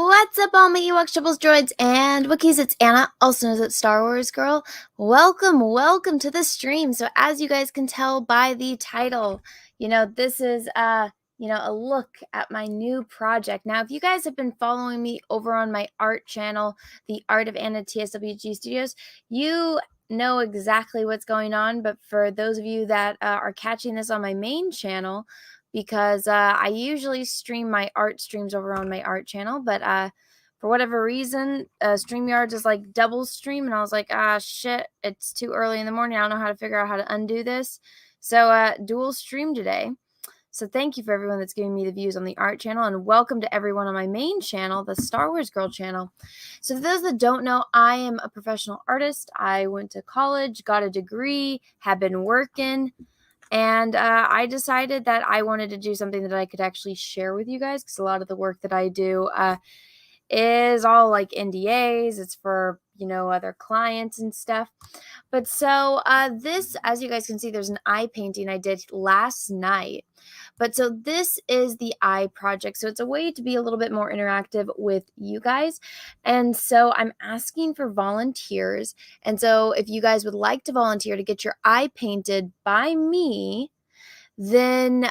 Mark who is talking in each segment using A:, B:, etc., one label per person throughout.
A: What's up, all my Ewoks, Tribbles, Droids, and Wookiees? It's Anna, also known as Star Wars Girl. Welcome to the stream. So, as you guys can tell by the title, this is a look at my new project. Now, if you guys have been following me over on my art channel, The Art of Anna TSWG Studios, you know exactly what's going on. But for those of you that are catching this on my main channel, because I usually stream my art streams over on my art channel, but for whatever reason, StreamYard is like double stream, and I was like, shit, it's too early in the morning. I don't know how to figure out how to undo this. So dual stream today. So thank you for everyone that's giving me the views on the art channel, and welcome to everyone on my main channel, the Star Wars Girl channel. So for those that don't know, I am a professional artist. I went to college, got a degree, have been working, and I decided that I wanted to do something that I could actually share with you guys, because a lot of the work that I do is all like NDAs. It's for, other clients and stuff. But so this, as you guys can see, there's an eye painting I did last night. But so this is the eye project. So it's a way to be a little bit more interactive with you guys. And so I'm asking for volunteers. And so if you guys would like to volunteer to get your eye painted by me, then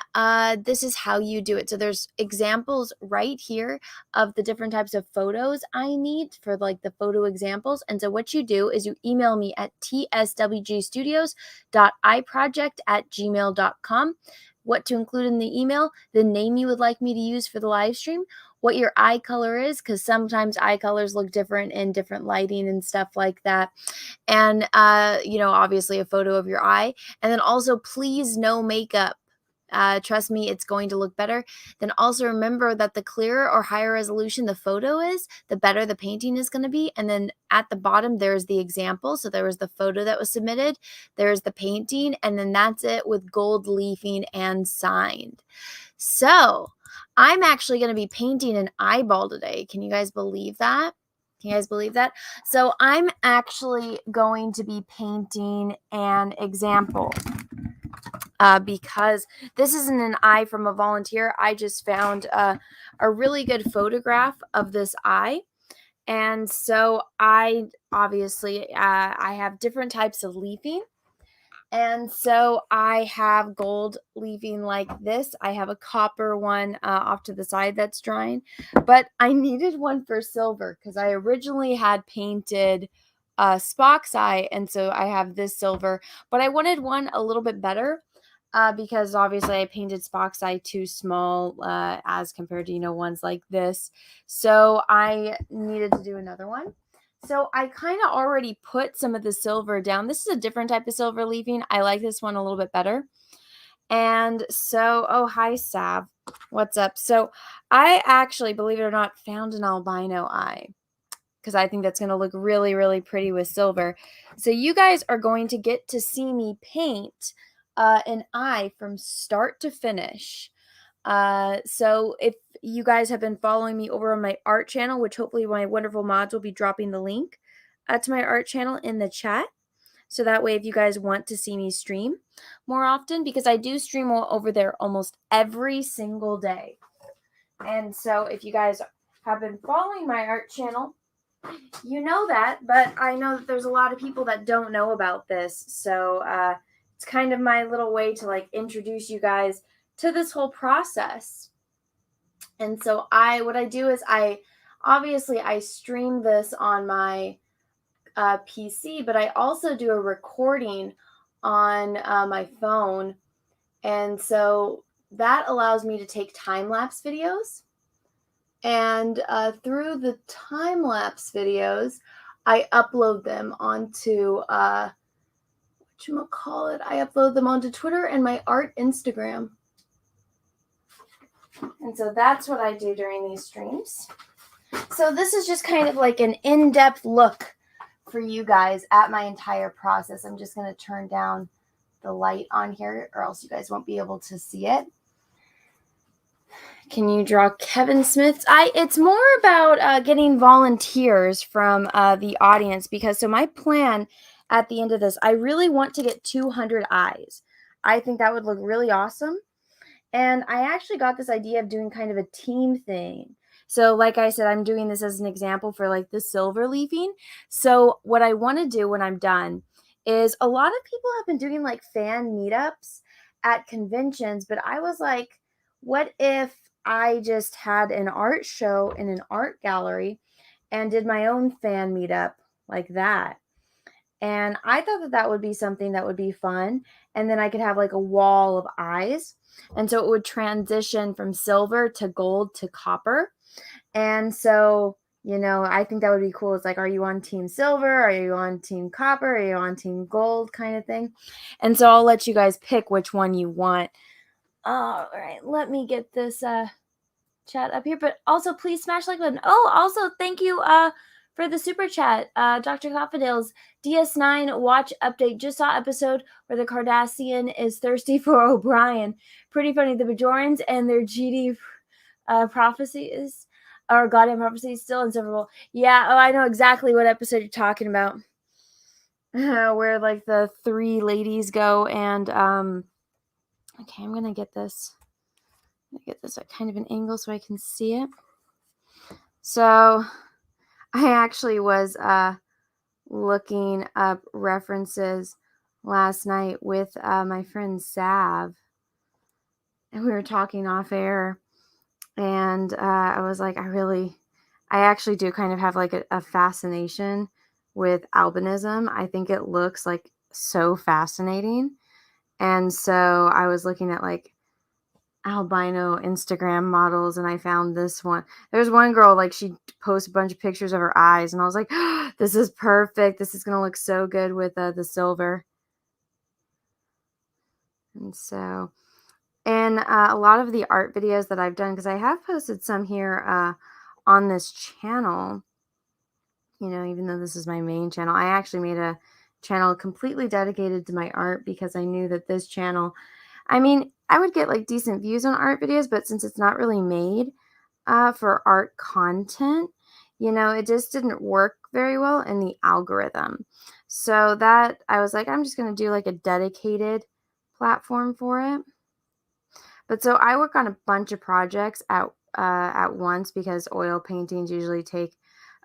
A: this is how you do it. So there's examples right here of the different types of photos I need for like the photo examples. And so what you do is you email me at tswgstudios.eyeproject@gmail.com. What to include in the email, the name you would like me to use for the live stream, what your eye color is, because sometimes eye colors look different in different lighting and stuff like that. And, obviously a photo of your eye. And then also, please, no makeup. Trust me, it's going to look better. Then also remember that the clearer or higher resolution the photo is, the better the painting is going to be. And then at the bottom, there's the example. So there was the photo that was submitted, there's the painting, and then that's it with gold leafing and signed. So I'm actually going to be painting an eyeball today. Can you guys believe that? So I'm actually going to be painting an example. Because this isn't an eye from a volunteer. I just found a really good photograph of this eye. And so I have different types of leafing. And so I have gold leafing like this. I have a copper one off to the side that's drying. But I needed one for silver because I originally had painted Spock's eye. And so I have this silver. But I wanted one a little bit better. Because obviously I painted Spock's eye too small as compared to, ones like this. So I needed to do another one. So I kind of already put some of the silver down. This is a different type of silver leafing. I like this one a little bit better. And so, oh, hi, Sav. What's up? So I actually, believe it or not, found an albino eye, because I think that's going to look really, really pretty with silver. So you guys are going to get to see me paint an eye from start to finish. So if you guys have been following me over on my art channel, which hopefully my wonderful mods will be dropping the link to my art channel in the chat. So that way, if you guys want to see me stream more often, because I do stream over there almost every single day. And so if you guys have been following my art channel, you know that, but I know that there's a lot of people that don't know about this. So it's kind of my little way to like introduce you guys to this whole process. And so what I do is I stream this on my PC, but I also do a recording on my phone. And so that allows me to take time-lapse videos. And through the time-lapse videos, I upload them onto I upload them onto Twitter and my art Instagram. And so that's what I do during these streams. So this is just kind of like an in-depth look for you guys at my entire process. I'm just going to turn down the light on here, or else you guys won't be able to see it. Can you draw Kevin Smith's eye? It's more about getting volunteers from the audience, because so my plan at the end of this, I really want to get 200 eyes. I think that would look really awesome. And I actually got this idea of doing kind of a team thing. So like I said, I'm doing this as an example for like the silver leafing. So what I want to do when I'm done is a lot of people have been doing like fan meetups at conventions, but I was like, what if I just had an art show in an art gallery and did my own fan meetup like that? And I thought that that would be something that would be fun. And then I could have like a wall of eyes. And so it would transition from silver to gold to copper. And so, I think that would be cool. It's like, are you on team silver? Are you on team copper? Are you on team gold kind of thing? And so I'll let you guys pick which one you want. All right, let me get this chat up here, but also please smash like button. Oh, also thank you for the super chat. Dr. Coffadale's DS9 watch update. Just saw episode where the Cardassian is thirsty for O'Brien. Pretty funny. The Bajorans and their GD prophecy is, or goddamn prophecy is still inseparable. Yeah, oh, I know exactly what episode you're talking about. Where like the three ladies go and okay, I'm gonna get this. Get this at kind of an angle so I can see it. So I actually was looking up references last night with my friend Sav, and we were talking off air, and I was like, I actually do kind of have like a fascination with albinism. I think it looks like so fascinating. And so I was looking at like albino Instagram models, and I found this one. There's one girl, like, she posts a bunch of pictures of her eyes, and I was like, oh, this is perfect. This is gonna look so good with the silver. And so, and a lot of the art videos that I've done, because I have posted some here on this channel, even though this is my main channel, I actually made a channel completely dedicated to my art because I knew that this channel, I mean, I would get like decent views on art videos, but since it's not really made for art content, it just didn't work very well in the algorithm. So that I was like, I'm just going to do like a dedicated platform for it. But so I work on a bunch of projects at once because oil paintings usually take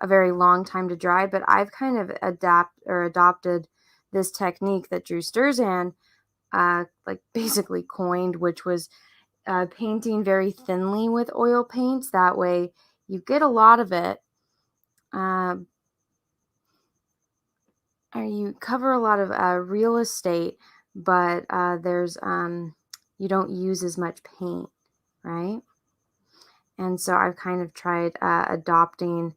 A: a very long time to dry. But I've kind of adopted this technique that Drew Sturzan like basically coined, which was painting very thinly with oil paints. That way you get a lot of it, or you cover a lot of real estate, but there's you don't use as much paint, right? And so I've kind of tried adopting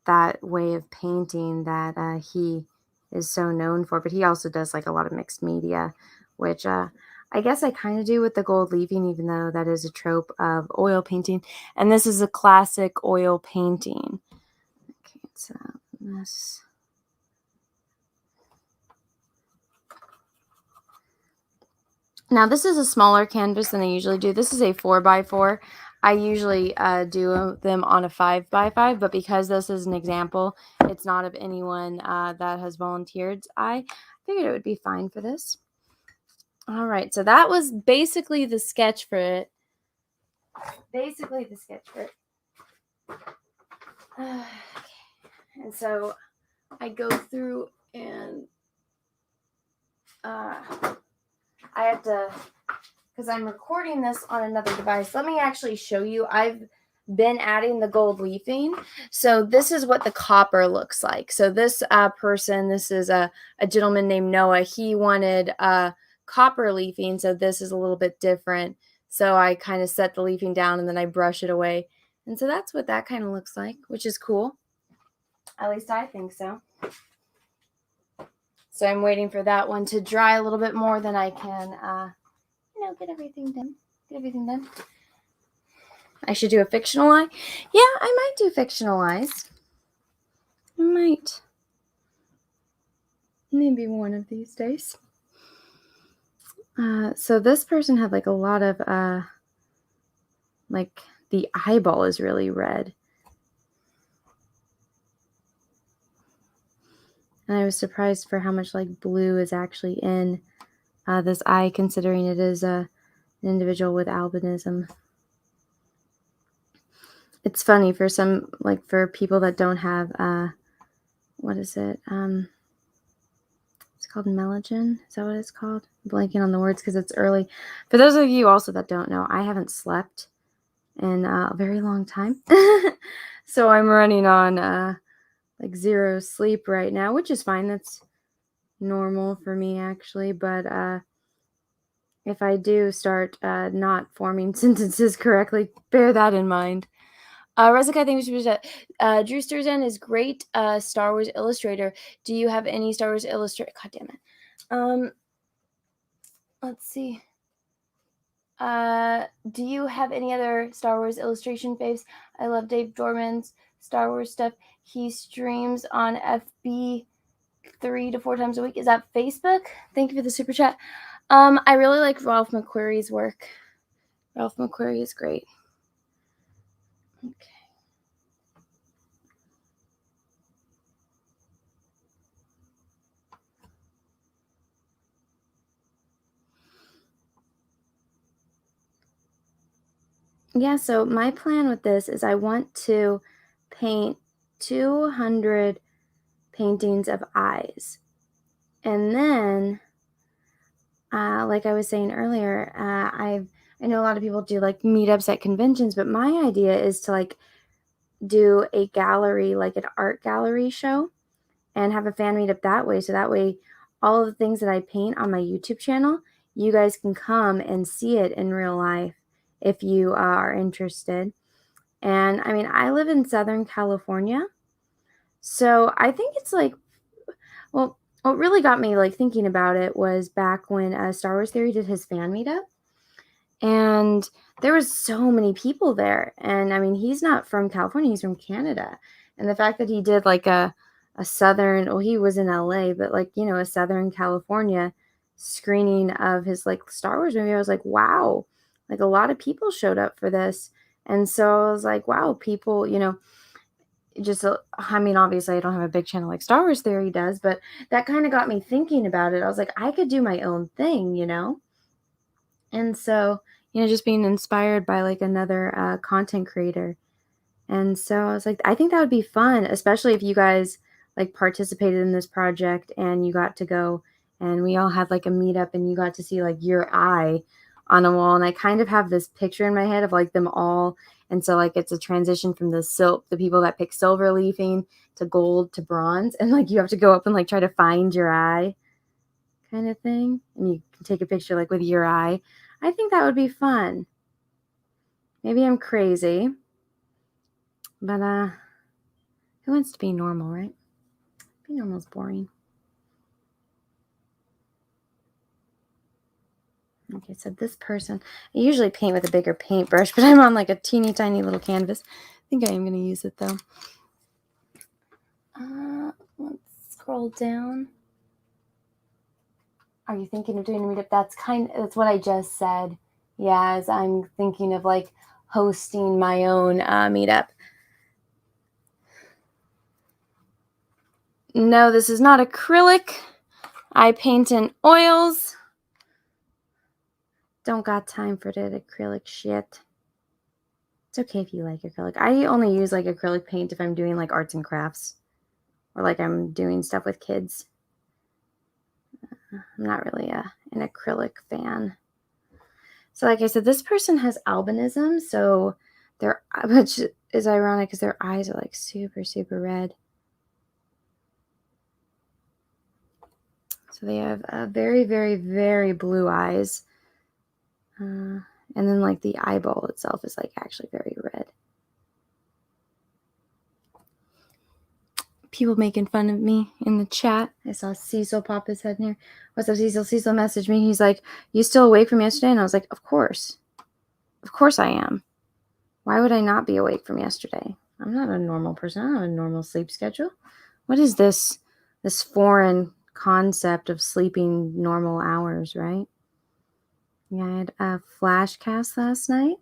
A: that way of painting that he is so known for. But he also does like a lot of mixed media, which I guess I kind of do with the gold leafing, even though that is a trope of oil painting. And this is a classic oil painting. Okay, so this. Now this is a smaller canvas than I usually do. This is a 4x4. I usually do them on a 5x5, but because this is an example, it's not of anyone that has volunteered, I figured it would be fine for this. All right, so that was basically the sketch for it. Okay. And so I go through and I have to, because I'm recording this on another device. Let me actually show you. I've been adding the gold leafing. So this is what the copper looks like. So this person, this is a gentleman named Noah. He wanted copper leafing. So this is a little bit different. So I kind of set the leafing down and then I brush it away. And so that's what that kind of looks like, which is cool. At least I think so. So I'm waiting for that one to dry a little bit more than I can, get everything done. I should do a fictional eye. Yeah, I might do fictional eyes. I might. Maybe one of these days. So this person had like a lot of, like the eyeball is really red. And I was surprised for how much like blue is actually in this eye, considering it is an individual with albinism. It's funny for some, like, for people that don't have, what is it? It's called Melogen. Is that what it's called? I'm blanking on the words because it's early. For those of you also that don't know, I haven't slept in a very long time. So I'm running on like zero sleep right now, which is fine. That's normal for me actually. But if I do start not forming sentences correctly, bear that in mind. Rezika, thank you so much. Drew Sturzan is great Star Wars illustrator. Do you have any Star Wars illustrator? God damn it. Let's see. Do you have any other Star Wars illustration faves? I love Dave Dorman's Star Wars stuff. He streams on FB 3 to 4 times a week. Is that Facebook? Thank you for the super chat. I really like Ralph McQuarrie's work. Ralph McQuarrie is great. Okay. Yeah, so my plan with this is I want to paint 200 paintings of eyes. And then, like I was saying earlier, I know a lot of people do like meetups at conventions, but my idea is to like do a gallery, like an art gallery show, and have a fan meetup that way. So that way, all of the things that I paint on my YouTube channel, you guys can come and see it in real life if you are interested. And I mean, I live in Southern California, so I think it's like, well, what really got me like thinking about it was back when Star Wars Theory did his fan meetup, and there was so many people there. And I mean, he's not from California; he's from Canada. And the fact that he did like a Southern, well, he was in LA, but like, you know, a Southern California screening of his like Star Wars movie, I was like, wow, like a lot of people showed up for this. And so I was like, wow, people, you know, just, I mean, obviously I don't have a big channel like Star Wars Theory does, but that kind of got me thinking about it. I was like, I could do my own thing, you know? And so, you know, just being inspired by like another content creator. And so I was like, I think that would be fun, especially if you guys like participated in this project and you got to go and we all had like a meetup and you got to see like your eye on a wall. And I kind of have this picture in my head of like them all. And so like it's a transition from the people that pick silver leafing to gold to bronze. And like you have to go up and like try to find your eye kind of thing. And you can take a picture like with your eye. I think that would be fun. Maybe I'm crazy. But who wants to be normal, right? Being normal is boring. Okay, so this person, I usually paint with a bigger paintbrush, but I'm on like a teeny tiny little canvas. I think I am going to use it though. Let's scroll down. Are you thinking of doing a meetup? That's what I just said. Yeah, as I'm thinking of like hosting my own meetup. No, this is not acrylic. I paint in oils. Don't got time for that acrylic shit. It's okay if you like acrylic. I only use like acrylic paint if I'm doing like arts and crafts or like I'm doing stuff with kids. I'm not really an acrylic fan. So like I said, this person has albinism, so which is ironic because their eyes are like super, super red. So they have very, very, very blue eyes. And then like the eyeball itself is like actually very red. People making fun of me in the chat. I saw Cecil pop his head in here. What's up, Cecil? Cecil messaged me. He's like, you still awake from yesterday? And I was like, of course. Of course I am. Why would I not be awake from yesterday? I'm not a normal person. I don't have a normal sleep schedule. What is this foreign concept of sleeping normal hours, right? Yeah, I had a flash cast last night,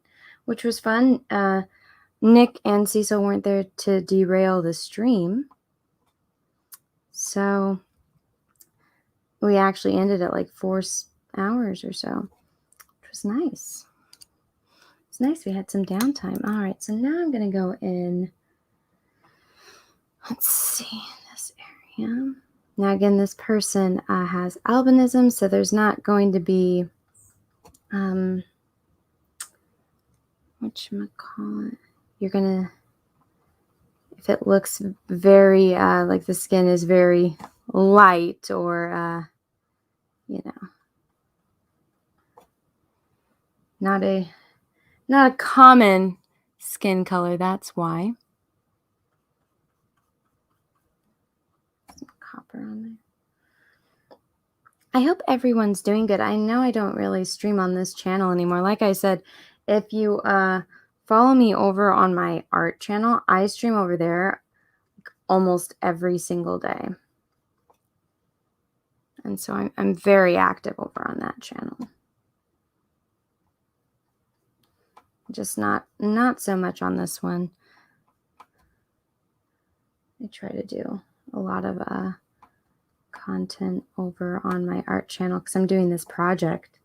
A: which was fun. Nick and Cecil weren't there to derail the stream. So we actually ended at like 4 hours or so, which was nice. It's nice we had some downtime. All right, so now I'm going to go in. Let's see this area. Now, again, this person has albinism, so there's not going to be, whatchamacallit, you're going to, if it looks very, like the skin is very light or, you know, not a common skin color, that's why. Some copper on there. I hope everyone's doing good. I know I don't really stream on this channel anymore. Like I said, if you follow me over on my art channel, I stream over there almost every single day. And so I'm very active over on that channel. Just not so much on this one. I try to do a lot of content over on my art channel because I'm doing this project.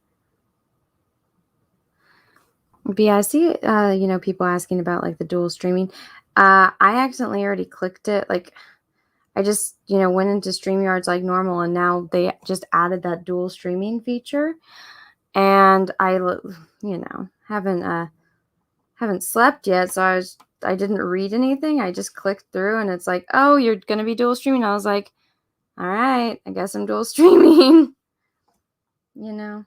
A: But yeah, I see, you know, people asking about like the dual streaming. I accidentally already clicked it. Like I just, you know, went into StreamYards like normal, and now they just added that dual streaming feature. And I, you know, haven't slept yet, so I didn't read anything. I just clicked through, and it's like, oh, you're gonna be dual streaming. I was like, all right, I guess I'm dual streaming. You know,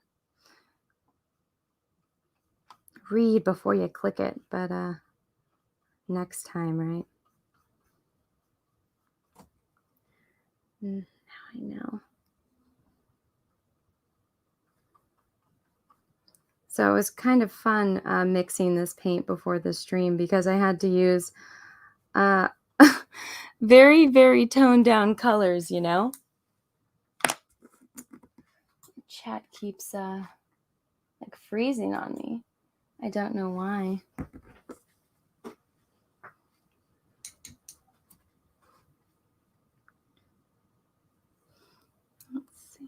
A: read before you click it, but next time, right? Now I know. So it was kind of fun mixing this paint before the stream because I had to use very, very toned down colors, you know? Chat keeps like freezing on me. I don't know why. Let's see.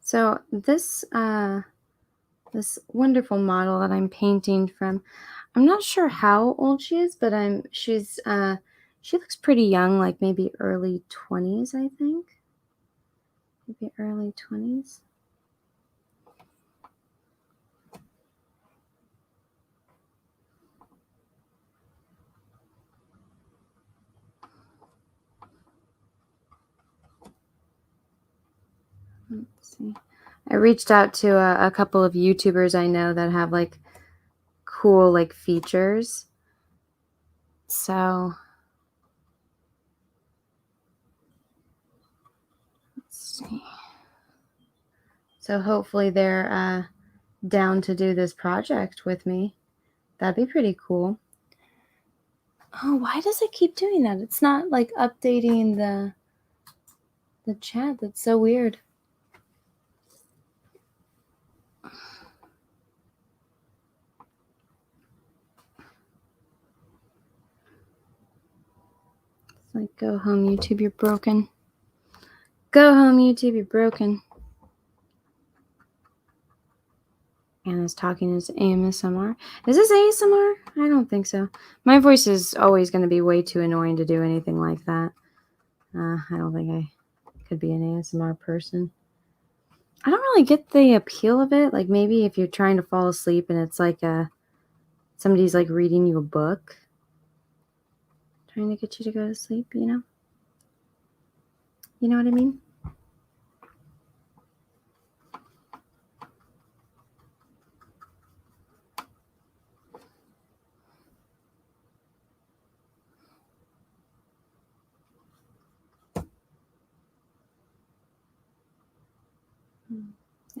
A: So this this wonderful model that I'm painting from, I'm not sure how old she is, but she looks pretty young, like maybe early 20s, I think. Maybe early 20s. Let's see. I reached out to a couple of YouTubers I know that have like cool like features. So let's see. So hopefully they're down to do this project with me. That'd be pretty cool. Oh, why does it keep doing that? It's not like updating the chat. That's so weird. It's like, go home, YouTube, you're broken. Go home, YouTube, you're broken. Anna's talking as ASMR. Is this ASMR? I don't think so. My voice is always going to be way too annoying to do anything like that. I don't think I could be an ASMR person. I don't really get the appeal of it. Like maybe if you're trying to fall asleep and it's like somebody's like reading you a book, trying to get you to go to sleep, you know? You know what I mean?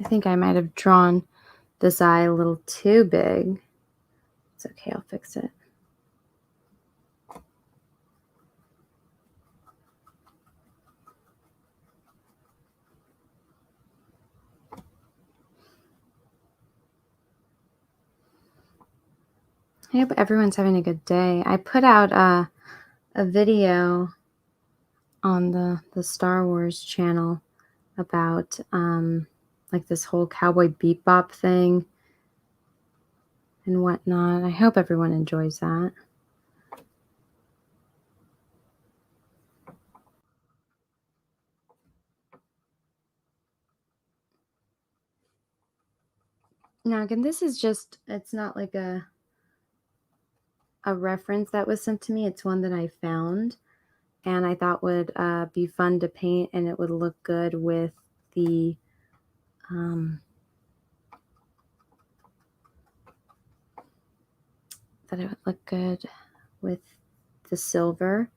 A: I think I might have drawn this eye a little too big. It's okay, I'll fix it. I hope everyone's having a good day. I put out a video on the Star Wars channel about like this whole Cowboy Bebop thing and whatnot. I hope everyone enjoys that. Now again, this is just, it's not like a reference that was sent to me. It's one that I found and I thought would be fun to paint, and it would look good with the silver.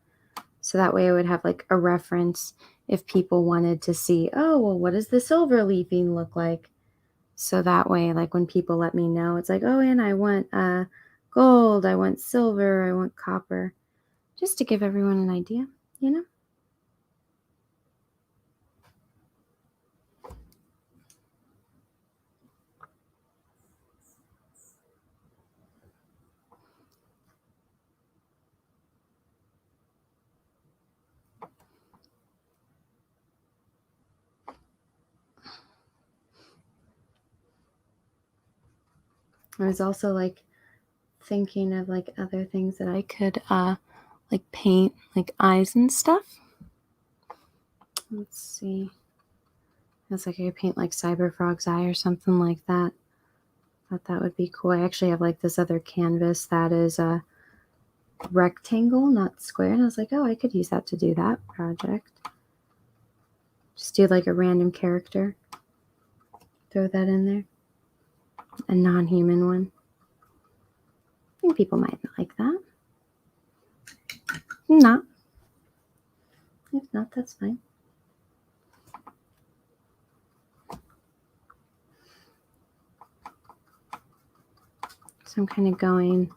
A: So that way I would have like a reference if people wanted to see, oh, well, what does the silver leafing look like? So that way, like when people let me know, it's like, oh, and I want gold, I want silver, I want copper, just to give everyone an idea, you know? I was also like thinking of like other things that I could like paint, like eyes and stuff. Let's see. It's like I could paint like Cyberfrog's eye or something like that. Thought that would be cool. I actually have like this other canvas that is a rectangle, not square. And I was like, oh, I could use that to do that project. Just do like a random character. Throw that in there. A non-human one. I think people might like that. Not. If not, that's fine. So I'm kind of going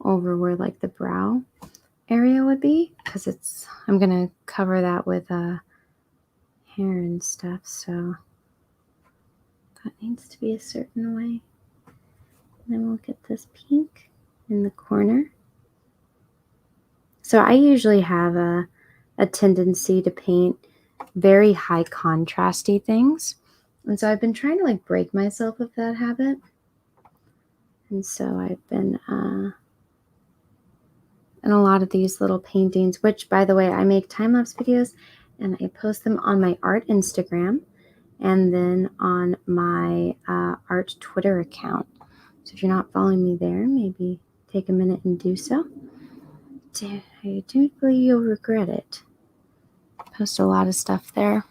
A: over where like the brow area would be, because I'm going to cover that with hair and stuff. So that needs to be a certain way. And then we'll get this pink in the corner. So I usually have a tendency to paint very high contrasty things. And so I've been trying to like break myself of that habit. And so I've been in a lot of these little paintings, which by the way, I make time-lapse videos and I post them on my art Instagram and then on my art Twitter account. So if you're not following me there, maybe take a minute and do so. I do believe you'll regret it. I post a lot of stuff there.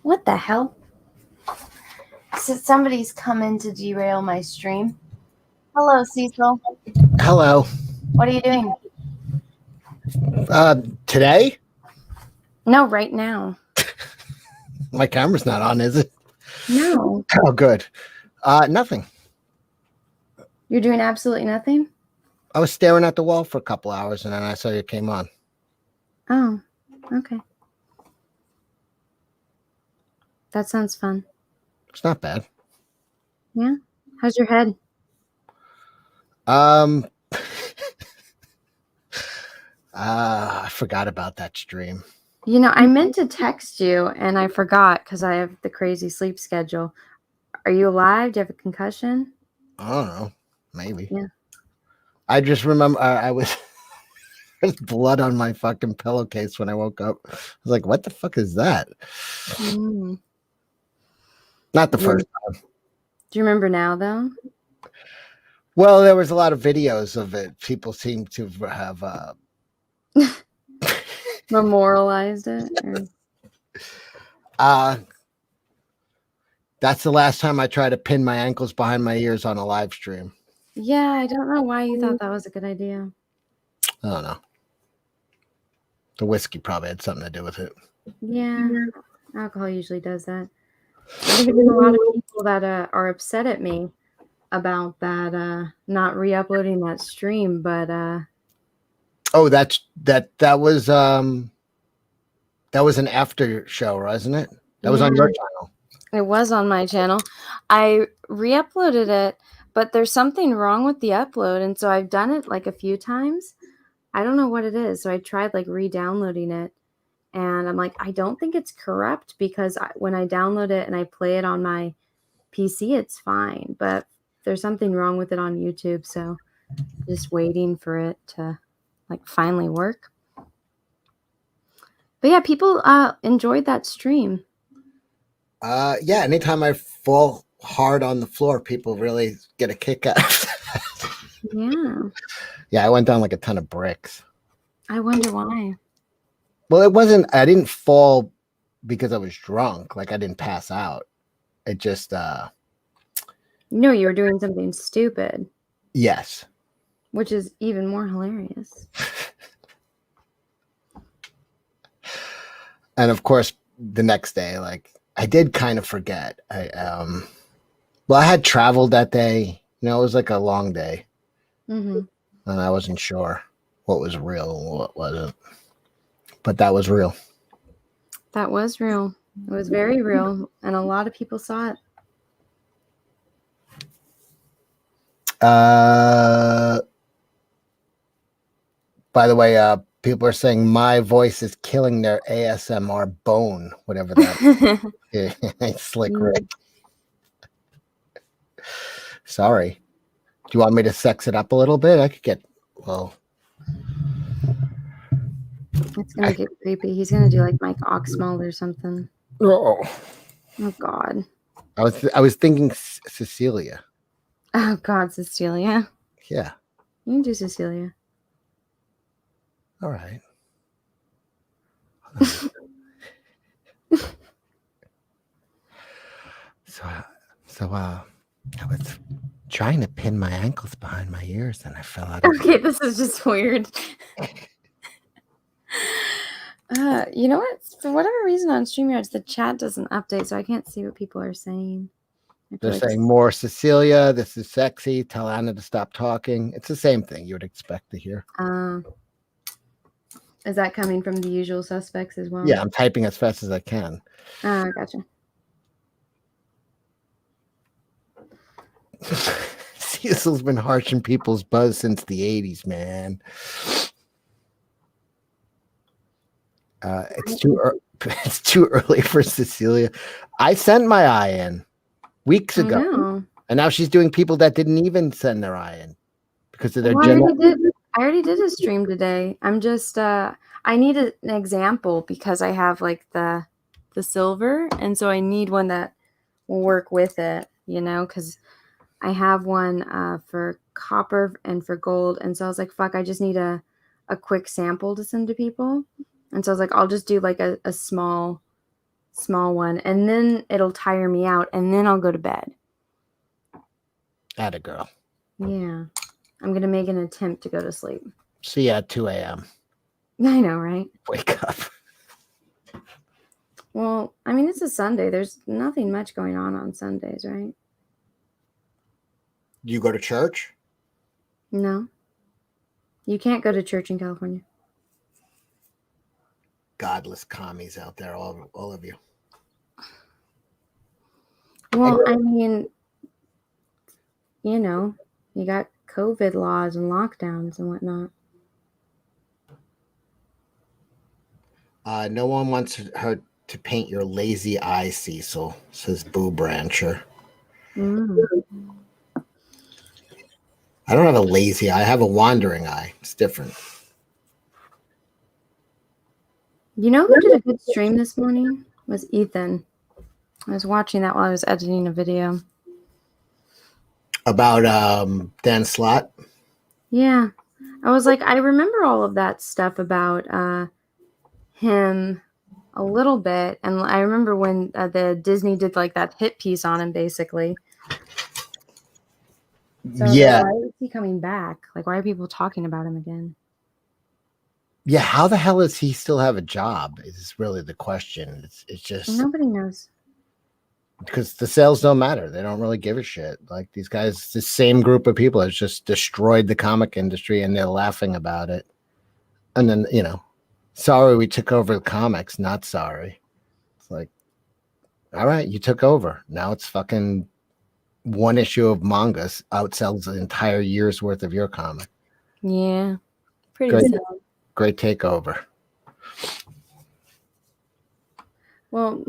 A: What the hell? So somebody's coming to derail my stream. Hello, Cecil.
B: Hello.
A: What are you doing?
B: Today?
A: No, right now.
B: My camera's not on, is it?
A: No.
B: Oh, good. Nothing.
A: You're doing absolutely nothing?
B: I was staring at the wall for a couple hours and then I saw you came on.
A: Oh, okay. That sounds fun.
B: It's not bad.
A: Yeah? How's your head?
B: I forgot about that stream.
A: You know, I meant to text you and I forgot because I have the crazy sleep schedule. Are you alive? Do you have a concussion?
B: I don't know. Maybe.
A: Yeah.
B: I just remember I was there's blood on my fucking pillowcase when I woke up. I was like, what the fuck is that? Not the first time.
A: Do you remember now, though?
B: Well, there was a lot of videos of it. People seem to have
A: memorialized it.
B: That's the last time I tried to pin my ankles behind my ears on a live stream.
A: Yeah, I don't know why you thought that was a good idea.
B: I don't know. The whiskey probably had something to do with it.
A: Yeah, alcohol usually does that. I think there's a lot of people that are upset at me about that not re-uploading that stream, but
B: oh, that was an after show, wasn't it? That was on your channel.
A: It was on my channel. I re-uploaded it, but there's something wrong with the upload, and so I've done it like a few times. I don't know what it is. So I tried like re-downloading it, and I'm like, I don't think it's corrupt because when I download it and I play it on my PC, it's fine. But there's something wrong with it on YouTube, so just waiting for it to like finally work. But yeah, people enjoyed that stream.
B: Yeah, anytime I fall hard on the floor, people really get a kick out of that.
A: Yeah.
B: Yeah, I went down like a ton of bricks.
A: I wonder why.
B: Well, I didn't fall because I was drunk. Like I didn't pass out. It just
A: You were doing something stupid,
B: yes.
A: which is even more hilarious.
B: And of course, the next day, like I did kind of forget. I had traveled that day. It was like a long day, and I wasn't sure what was real and what wasn't. But that was real.
A: That was real. It was very real, and a lot of people saw it.
B: By the way, people are saying my voice is killing their ASMR bone, whatever that is. Slick Rick. Sorry. Do you want me to sex it up a little bit? I could get, well.
A: It's going to get creepy. He's going to do like Mike Oxmall or something.
B: Oh
A: God.
B: I was thinking Cecilia.
A: Oh God, Cecilia.
B: Yeah.
A: You can do Cecilia.
B: All right. So I was trying to pin my ankles behind my ears and I fell out.
A: Okay, this is just weird. You know what? For whatever reason on StreamYards, the chat doesn't update, so I can't see what people are saying.
B: They're saying more Cecilia. This is sexy. Tell Anna to stop talking. It's the same thing you would expect to hear.
A: Is that coming from the usual suspects as well?
B: Yeah, I'm typing as fast as I can.
A: Gotcha.
B: Cecil's been harshing people's buzz since the 80s, man. It's too early for Cecilia. I sent my eye in weeks ago, and now she's doing people that didn't even send their eye in because of their general.
A: I already did a stream today. I'm just I need an example because I have like the silver, and so I need one that will work with it, because I have one for copper and for gold, and so I was like, fuck, I just need a quick sample to send to people. And so I was like, I'll just do like a small one, and then it'll tire me out, and then I'll go to bed.
B: Atta girl.
A: Yeah. I'm going to make an attempt to go to sleep.
B: See you at 2 a.m.
A: I know, right?
B: Wake up.
A: Well, I mean, it's a Sunday. There's nothing much going on Sundays, right?
B: You go to church?
A: No. You can't go to church in California.
B: Godless commies out there, all of you.
A: Well, I mean, you got COVID laws and lockdowns and whatnot.
B: No one wants her to paint your lazy eye, Cecil, says Boo Brancher. I don't have a lazy eye. I have a wandering eye. It's different.
A: You know who did a good stream this morning? Was Ethan. I was watching that while I was editing a video.
B: About Dan Slott?
A: Yeah. I was like, I remember all of that stuff about him a little bit. And I remember when the Disney did like that hit piece on him, basically. So
B: yeah.
A: Why is he coming back? Like, why are people talking about him again?
B: Yeah, how the hell does he still have a job is really the question. It's just...
A: Nobody knows.
B: Because the sales don't matter. They don't really give a shit. Like these guys, the same group of people has just destroyed the comic industry and they're laughing about it. And then, sorry we took over the comics, not sorry. It's like, all right, you took over. Now it's fucking one issue of manga outsells the entire year's worth of your comic.
A: Yeah. Pretty
B: Great.
A: sad.
B: Great takeover.
A: Well,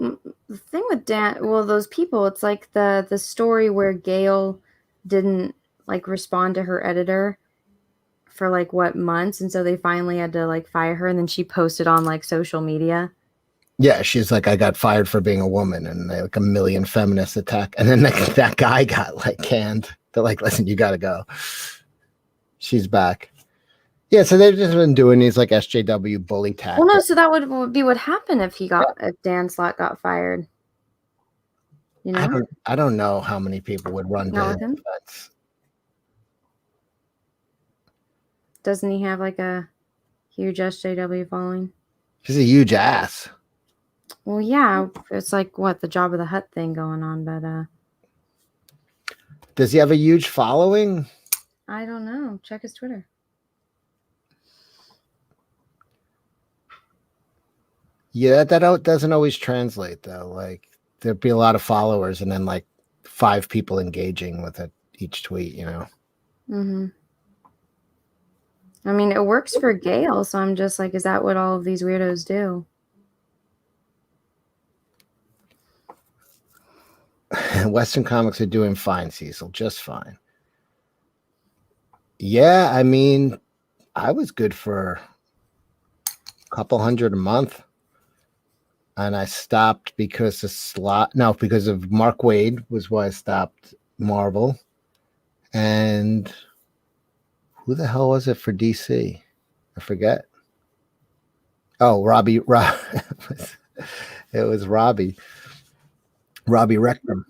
A: the thing with those people, it's like the story where Gail didn't like respond to her editor for like what months, and so they finally had to like fire her, and then she posted on like social media.
B: Yeah, she's like, I got fired for being a woman, and like a million feminists attack, and then that guy got like canned. They're like, listen, you got to go. She's back. Yeah, so they've just been doing these like SJW bully tactics.
A: Well, no, so that would be what happened if Dan Slott got fired. You know,
B: I don't know how many people would run to his defense.
A: Doesn't he have like a huge SJW following?
B: He's a huge ass.
A: Well, yeah, it's like what the Job of the Hutt thing going on, but
B: does he have a huge following?
A: I don't know. Check his Twitter.
B: Yeah, that doesn't always translate though. Like there'd be a lot of followers and then like 5 people engaging with it each tweet, you know.
A: Mm-hmm. I mean, it works for Gail, so I'm just like, is that what all of these weirdos do?
B: Western comics are doing fine, Cecil, just fine. Yeah, I mean, I was good for a couple hundred a month. And I stopped because because of Mark Waid was why I stopped Marvel. And who the hell was it for DC? I forget. Oh, Robbie. It was Robbie Reckham.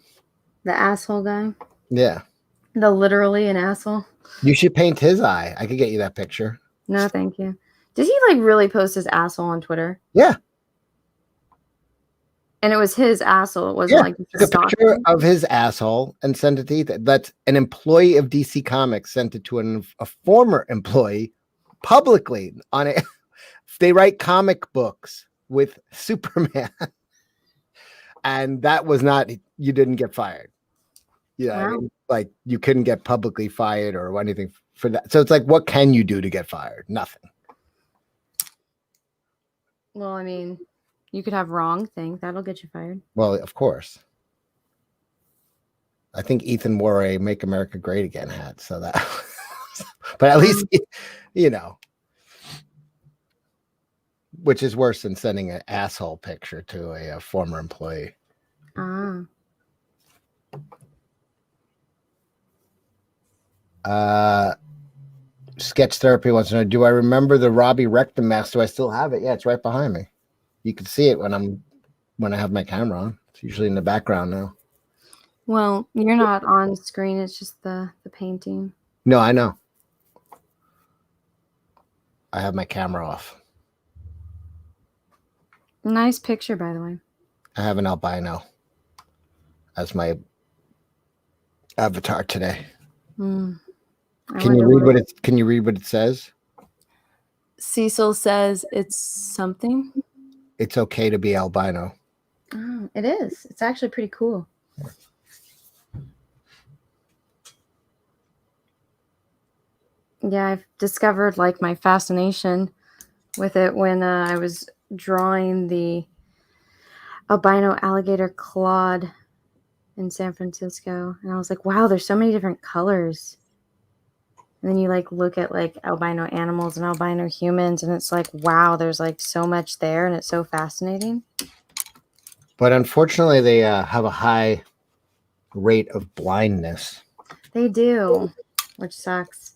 A: The asshole guy?
B: Yeah.
A: The literally an asshole?
B: You should paint his eye. I could get you that picture.
A: No, thank you. Did he like really post his asshole on Twitter?
B: Yeah.
A: And it was his asshole. It wasn't like
B: a picture of his asshole and sent it to Ethan. That's an employee of DC Comics sent it to a former employee publicly on it. They write comic books with Superman. And that was not, you didn't get fired. Yeah. Wow. I mean, like you couldn't get publicly fired or anything for that. So it's like, what can you do to get fired? Nothing.
A: Well, I mean, you could have wrong thing. That'll get you fired.
B: Well, of course. I think Ethan wore a Make America Great Again hat. So that, but at least, you know, which is worse than sending an asshole picture to a former employee. Sketch Therapy wants to know, do I remember the Robbie Rectum mask? Do I still have it? Yeah, it's right behind me. You can see it when I have my camera on. It's usually in the background now.
A: Well, you're not on screen. It's just the painting.
B: No, I know. I have my camera off.
A: Nice picture, by the way.
B: I have an albino as my avatar today. Can you read what it says?
A: Cecil says it's something.
B: It's okay to be albino.
A: Oh, it is. It's actually pretty cool. Yeah, I've discovered like my fascination with it when I was drawing the albino alligator Claude in San Francisco. And I was like, wow, there's so many different colors. And then you like look at like albino animals and albino humans, and it's like, wow, there's like so much there, and it's so fascinating.
B: But unfortunately, they have a high rate of blindness.
A: They do, which sucks.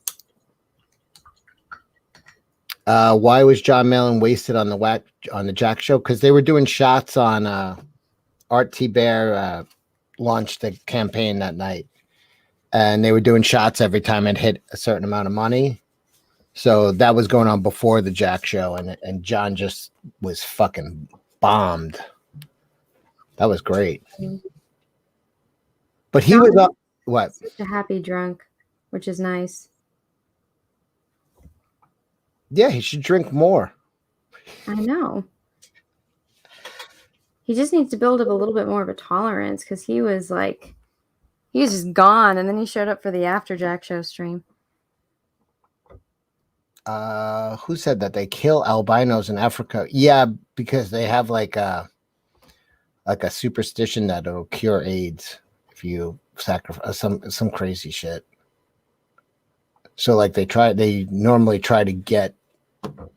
B: Why was John Malin wasted on the Jack show? Because they were doing shots on Art T. Bear launched the campaign that night. And they were doing shots every time it hit a certain amount of money. So that was going on before the Jack show. And John just was fucking bombed. That was great. But he was up. What?
A: Such a happy drunk, which is nice.
B: Yeah, he should drink more.
A: I know. He just needs to build up a little bit more of a tolerance, because he was just gone, and then he showed up for the After Jack show stream.
B: Who said that they kill albinos in Africa? Yeah, because they have like a superstition that it'll cure AIDS if you sacrifice some crazy shit. So like they normally try to get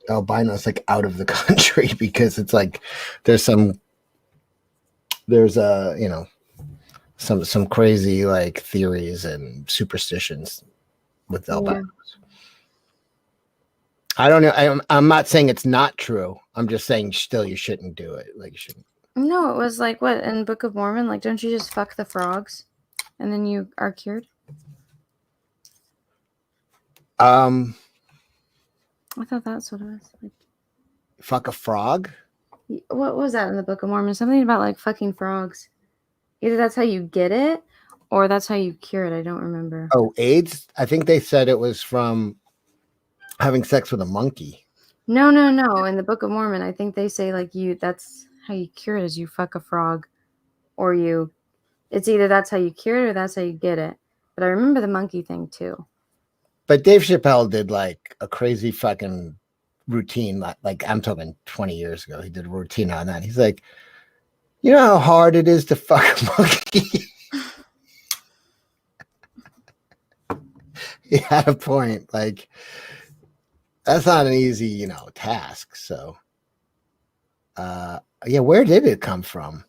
B: albinos like out of the country because it's like there's some crazy like theories and superstitions with albinos. I don't know. I'm not saying it's not true. I'm just saying still you shouldn't do it. Like you shouldn't.
A: No, it was like what in Book of Mormon? Like, don't you just fuck the frogs, and then you are cured?
B: I
A: thought that's what it was. Like,
B: fuck a frog.
A: What was that in the Book of Mormon? Something about like fucking frogs. Either that's how you get it, or that's how you cure it. I don't remember.
B: Oh, AIDS. I think they said it was from having sex with a monkey.
A: No. In the Book of Mormon, I think they say like that's how you cure it is you fuck a frog, or it's either that's how you cure it or that's how you get it. But I remember the monkey thing too.
B: But Dave Chappelle did like a crazy fucking routine. Like I'm talking 20 years ago. He did a routine on that. He's like, you know how hard it is to fuck a monkey? He had a point. Like, that's not an easy, task. So, yeah, where did it come from?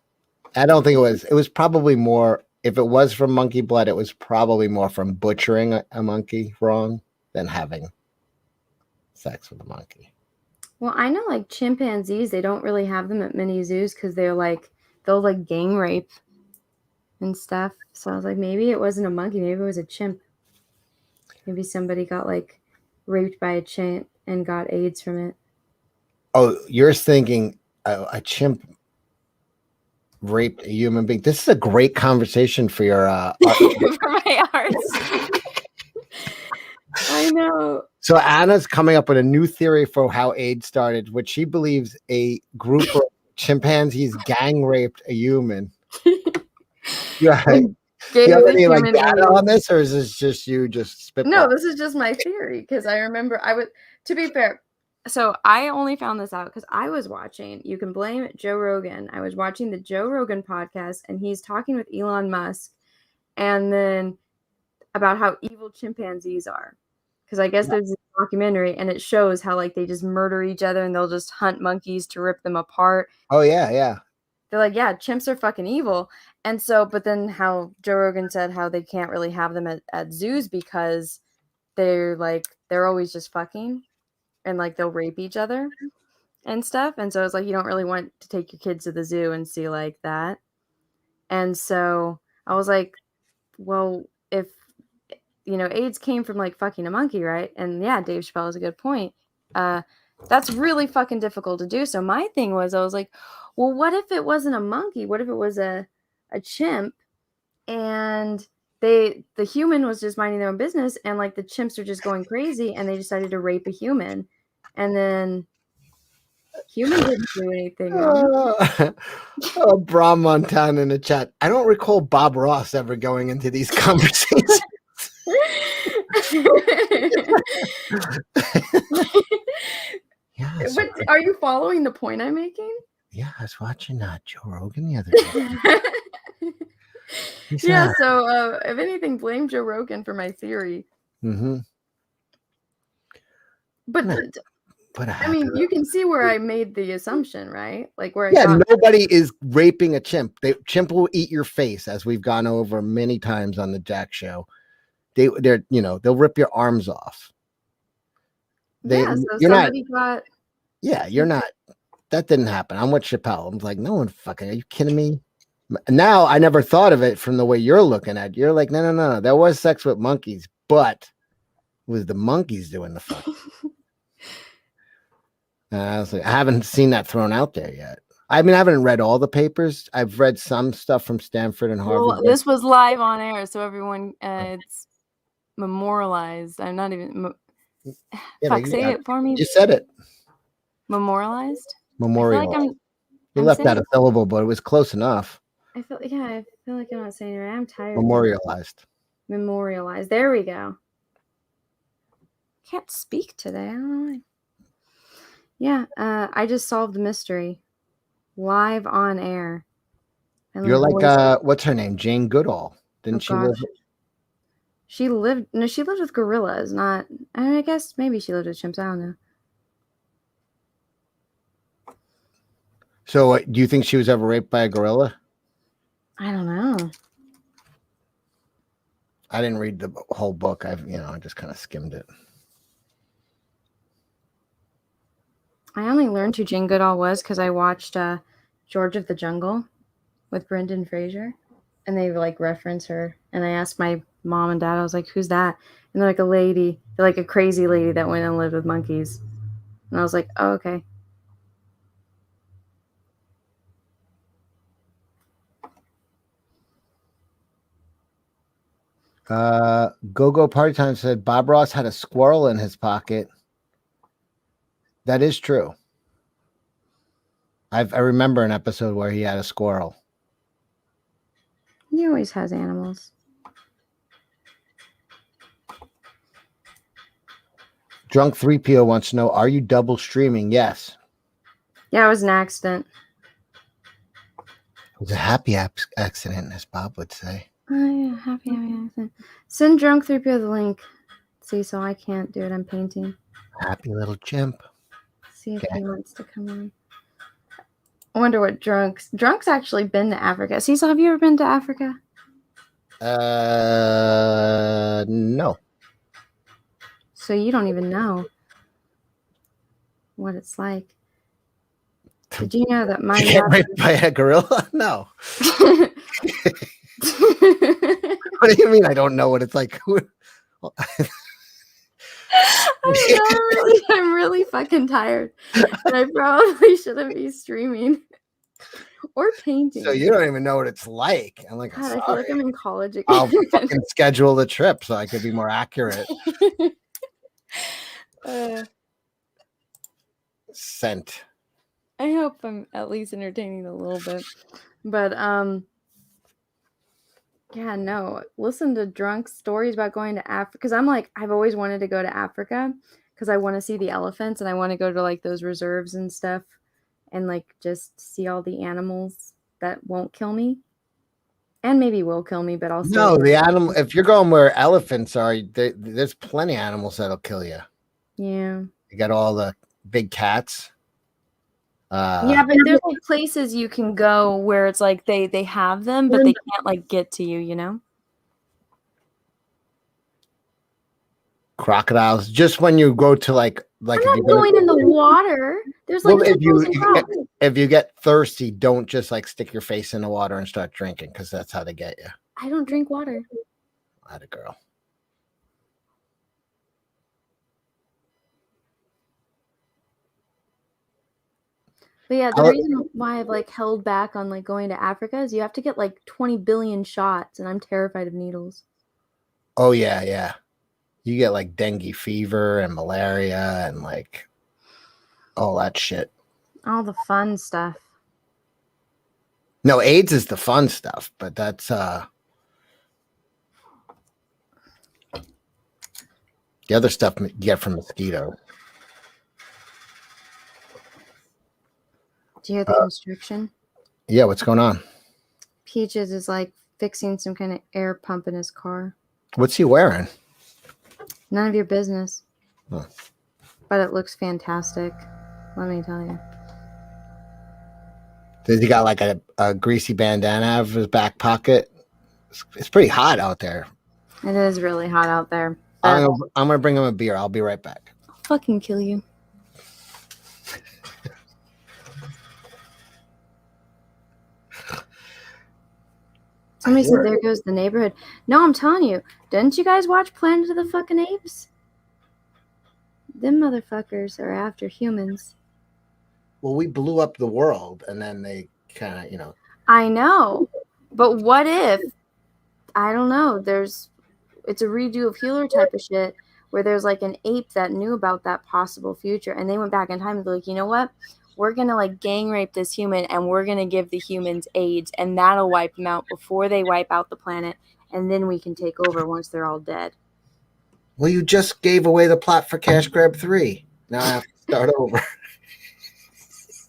B: I don't think it was probably more, if it was from monkey blood, it was probably more from butchering a monkey wrong than having sex with a monkey.
A: Well, I know like chimpanzees, they don't really have them at many zoos because they'll like gang rape and stuff. So I was like, maybe it wasn't a monkey, maybe it was a chimp. Maybe somebody got like raped by a chimp and got AIDS from it.
B: Oh, you're thinking a chimp raped a human being. This is a great conversation for your
A: for my arts. I know.
B: So Anna's coming up with a new theory for how AIDS started, which she believes a group of chimpanzees gang raped a human. Yeah. Do you have any like data on this, or is this just you just spitballing?
A: No, this is just my theory because I remember to be fair, so I only found this out because I was watching, you can blame Joe Rogan. I was watching the Joe Rogan podcast and he's talking with Elon Musk and then about how evil chimpanzees are. Because I guess there's a documentary and it shows how like they just murder each other and they'll just hunt monkeys to rip them apart.
B: Oh, yeah.
A: They're like, yeah, chimps are fucking evil. And so, but then how Joe Rogan said how they can't really have them at zoos because they're always just fucking and like they'll rape each other and stuff. And so it's like, you don't really want to take your kids to the zoo and see like that. And so I was like, well, if, AIDS came from like fucking a monkey, right? And yeah, Dave Chappelle has a good point. That's really fucking difficult to do. So my thing was, I was like, well, what if it wasn't a monkey? What if it was a chimp and the human was just minding their own business and like the chimps are just going crazy and they decided to rape a human and then human didn't do anything wrong.
B: Bram Montana in the chat. I don't recall Bob Ross ever going into these conversations.
A: Yes. But are you following the point I'm making?
B: Yeah, I was watching Joe Rogan the other day.
A: Yeah, so if anything, blame Joe Rogan for my theory.
B: Mm-hmm.
A: But I mean, you can see where I made the assumption, right? Like where
B: nobody is raping a chimp. Chimp will eat your face, as we've gone over many times on the Jack Show. They'll rip your arms off.
A: So somebody got.
B: Yeah, you're not. That didn't happen. I'm with Chappelle. I'm like, no one fucking. Are you kidding me? Now I never thought of it from the way you're looking at it. You're like, no. There was sex with monkeys, but it was the monkeys doing the fucking. I was like, I haven't seen that thrown out there yet. I mean, I haven't read all the papers. I've read some stuff from Stanford and Harvard.
A: Well, this was live on air, so everyone, it's memorialized. I'm not even. Say it for me.
B: You said it.
A: Memorialized.
B: Memorial. You left out a syllable, but it was close enough.
A: I feel like I'm not saying it right. I'm tired.
B: Memorialized.
A: Memorialized. There we go. Can't speak today. I don't know why. Yeah, I just solved the mystery live on air.
B: You're like what's her name? Jane Goodall. Didn't she live?
A: She lived with gorillas, not I guess maybe she lived with chimps, I don't know.
B: So do you think she was ever raped by a gorilla?
A: I don't know.
B: I didn't read the whole book. I just kind of skimmed it.
A: I only learned who Jane Goodall was because I watched George of the Jungle with Brendan Fraser, and they like reference her. And I asked my mom and dad, I was like, "Who's that?" And they're like a lady, they're like a crazy lady that went and lived with monkeys. And I was like, "Oh, okay."
B: Go Party Time said Bob Ross had a squirrel in his pocket. That is true. I remember an episode where he had a squirrel.
A: He always has animals.
B: Drunk 3PO wants to know, are you double streaming? Yes.
A: Yeah, it was an accident.
B: It was a happy accident, as Bob would say.
A: Oh, yeah, happy accident. Send Drunk 3PO the link. See, so I can't do it. I'm painting.
B: Happy little chimp.
A: See if he wants to come in. I wonder what Drunk's actually been to Africa. Cecil, have you ever been to Africa?
B: No.
A: So you don't even know what it's like. Did you know that my
B: get raped by a gorilla? No. What do you mean? I don't know what it's like.
A: I'm really fucking tired. And I probably shouldn't be streaming or painting.
B: So you don't even know what it's like. I'm like,
A: God, I feel like I'm in college again.
B: I'll fucking schedule the trip so I could be more accurate. Sent.
A: I hope I'm at least entertaining a little bit. But yeah, no. Listen to Drunk's stories about going to Africa, because I'm like, I've always wanted to go to Africa because I want to see the elephants and I want to go to like those reserves and stuff and like just see all the animals that won't kill me. And maybe will kill me, but also
B: no, the animal. If you're going where elephants are, there's plenty of animals that'll kill you.
A: Yeah,
B: you got all the big cats.
A: Yeah, but there's like places you can go where it's like they have them, but they can't like get to you, you know?
B: Crocodiles. Just when you go to like
A: I'm not going in the water. There's like
B: if you get thirsty, don't just like stick your face in the water and start drinking, because that's how they get you.
A: I don't drink water.
B: I had a girl.
A: But yeah, the reason why I've like held back on like going to Africa is you have to get like 20 billion shots, and I'm terrified of needles.
B: Oh yeah, yeah. You get like dengue fever and malaria and like all that shit.
A: All the fun stuff.
B: No, AIDS is the fun stuff, but that's the other stuff you get from mosquitoes.
A: Do you hear the construction?
B: Yeah, what's going on?
A: Peaches is like fixing some kind of air pump in his car.
B: What's he wearing?
A: None of your business.
B: Huh.
A: But it looks fantastic. Let me tell you.
B: Does he got like a greasy bandana out of his back pocket? It's pretty hot out there.
A: It is really hot out there.
B: I'm gonna bring him a beer. I'll be right back.
A: I'll fucking kill you. Somebody said, there goes the neighborhood. No, I'm telling you. Didn't you guys watch Planet of the fucking Apes? Them motherfuckers are after humans.
B: Well, we blew up the world, and then they kind of, you know.
A: I know. But what if, I don't know, it's a redo of Healer type of shit, where there's like an ape that knew about that possible future, and they went back in time and they're like, you know what? We're going to like gang rape this human, and we're going to give the humans AIDS, and that'll wipe them out before they wipe out the planet, and then we can take over once they're all dead.
B: Well, you just gave away the plot for Cash Grab 3. Now I have to start over.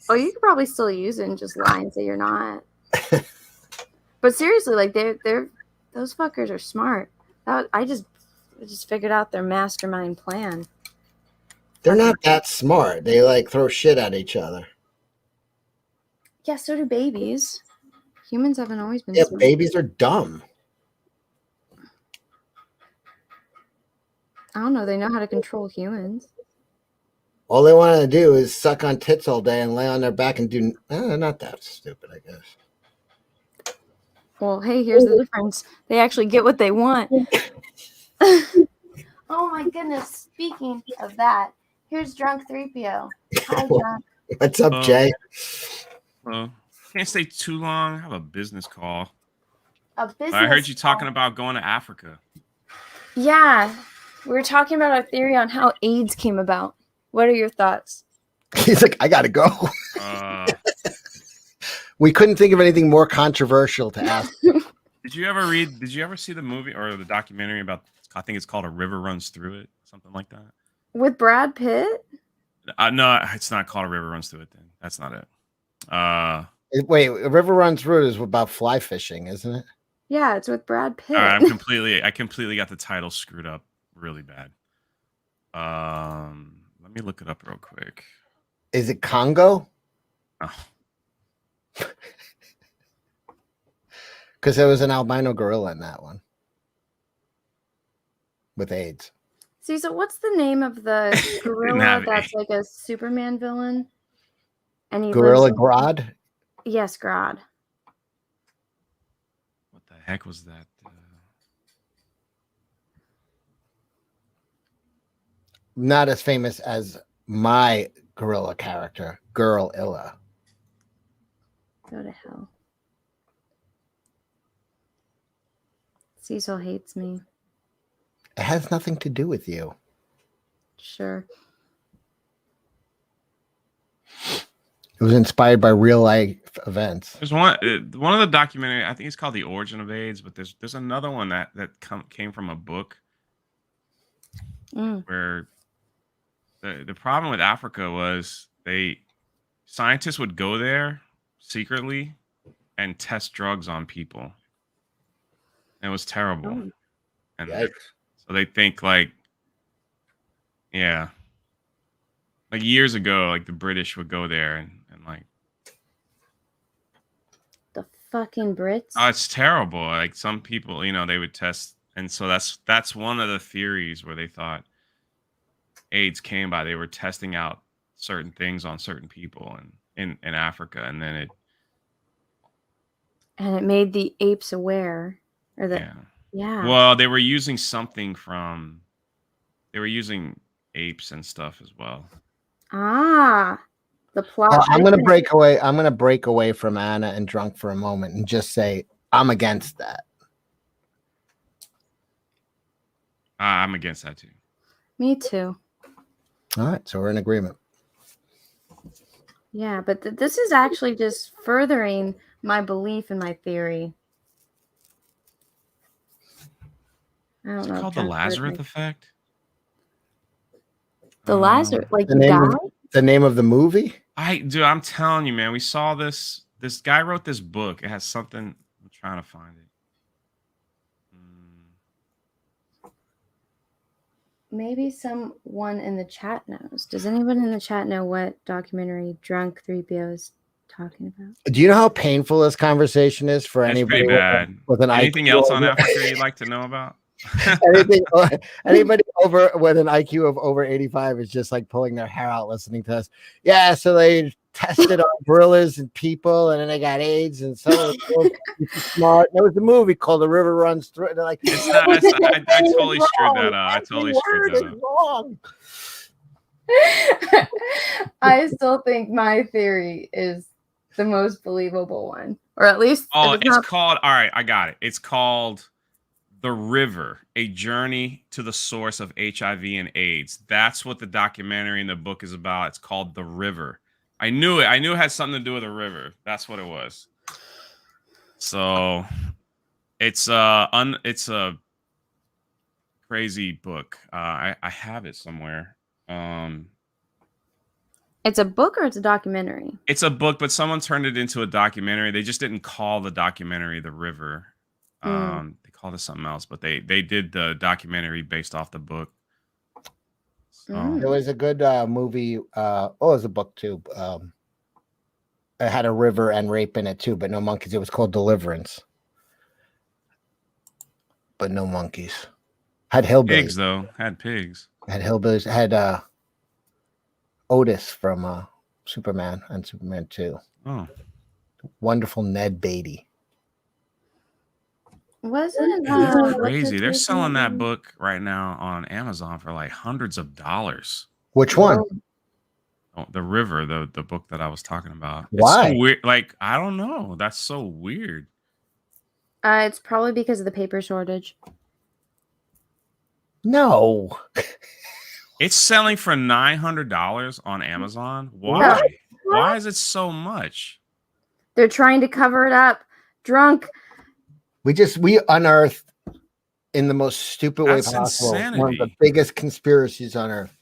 A: Oh, you could probably still use it and just lie and say you're not. But seriously, like they're those fuckers are smart. I just figured out their mastermind plan.
B: They're not that smart. They like throw shit at each other.
A: Yeah, so do babies. Humans haven't always been
B: Yeah,
A: smart.
B: babies are dumb.
A: I don't know. They know how to control humans.
B: All they want to do is suck on tits all day and lay on their back and do. They're not that stupid, I guess.
A: Well, hey, here's the difference. They actually get what they want. Oh my goodness. Speaking of that, here's Drunk 3PO. Hi, Drunk.
B: What's up, Jay?
C: Can't stay too long. I have a business call.
A: A business
C: I heard you
A: call.
C: talking about going to Africa.
A: Yeah. We were talking about our theory on how AIDS came about. What are your thoughts?
B: He's like, I gotta go. We couldn't think of anything more controversial to ask.
C: Did you ever see the movie or the documentary about, I think it's called A River Runs Through It, something like that?
A: With Brad Pitt?
C: No, it's not called A River Runs Through It then. That's not it.
B: Wait, A River Runs Through It is about fly fishing, isn't it?
A: Yeah, it's with Brad Pitt.
C: All right, I completely got the title screwed up really bad. Let me look it up real quick.
B: Is it Congo?
C: Oh.
B: Because there was an albino gorilla in that one with AIDS.
A: See, so what's the name of the gorilla that's like a Superman villain? And he
B: Gorilla
A: lives
B: Grodd?
A: Yes, Grodd.
C: What the heck was that?
B: Not as famous as my gorilla character, Girl Illa.
A: Go to hell. Cecil hates me.
B: It has nothing to do with you.
A: Sure.
B: It was inspired by real life events.
C: There's one of the documentary. I think it's called The Origin of AIDS, but there's another one that came from a book where the problem with Africa was scientists would go there secretly and test drugs on people. And it was terrible.
A: Oh.
C: And
B: Yikes.
C: so they think like years ago, like the British would go there and like
A: The fucking Brits.
C: oh, it's terrible. Like some people, they would test, and so that's one of the theories where they thought AIDS came by. They were testing out certain things on certain people in Africa, and then
A: it made the apes aware. Or yeah.
C: Well, they were using apes and stuff as well.
A: Ah, the plot.
B: I'm gonna break away. I'm gonna break away from Anna and Drunk for a moment and just say I'm against that.
C: I'm against that too.
A: Me too.
B: All right, so we're in agreement.
A: Yeah, but this is actually just furthering my belief in my theory. I don't know.
C: It's called the Lazarus effect.
A: The Lazarus, like
B: the name of the movie?
C: I'm telling you, man, we saw this. This guy wrote this book. It has something. I'm trying to find it.
A: Maybe someone in the chat knows. Does anyone in the chat know what documentary Drunk 3PO is talking about?
B: Do you know how painful this conversation is for anybody
C: with an anything else on Africa you'd like to know about?
B: Anybody over with an IQ of over 85 is just like pulling their hair out listening to us. Yeah, so they tested on gorillas and people, and then they got AIDS, and so smart. There was a movie called The River Runs Through. They're like,
C: I totally screwed that up. I totally screwed that up.
B: Wrong.
A: I still think my theory is the most believable one, or at least.
C: It's called. All right, I got it. It's called The River: A Journey to the Source of HIV and AIDS. That's what the documentary in the book is about. It's called The River. I knew it. I knew it had something to do with a river. That's what it was. So it's a crazy book. I have it somewhere.
A: It's a book or it's a documentary?
C: It's a book, but someone turned it into a documentary. They just didn't call the documentary The River. They called it something else, but they did the documentary based off the book. So
B: There was a good movie. It was a book too. It had a river and rape in it too, but no monkeys. It was called Deliverance, but no monkeys. Had hillbillies.
C: pigs though, had pigs.
B: Had hillbillies. Had Otis from Superman and Superman 2.
C: Oh,
B: Wonderful Ned Beatty.
A: Wasn't
C: that's crazy. They're selling that book right now on Amazon for like hundreds of dollars.
B: Which one?
C: Oh, The River, the book that I was talking about.
B: Why?
C: It's so weird. Like, I don't know. That's so weird.
A: It's probably because of the paper shortage.
B: No.
C: It's selling for $900 on Amazon. Why? Why is it so much?
A: They're trying to cover it up. Drunk.
B: We unearthed in the most stupid way
C: That's
B: possible one of the
C: insanity.
B: biggest conspiracies on earth.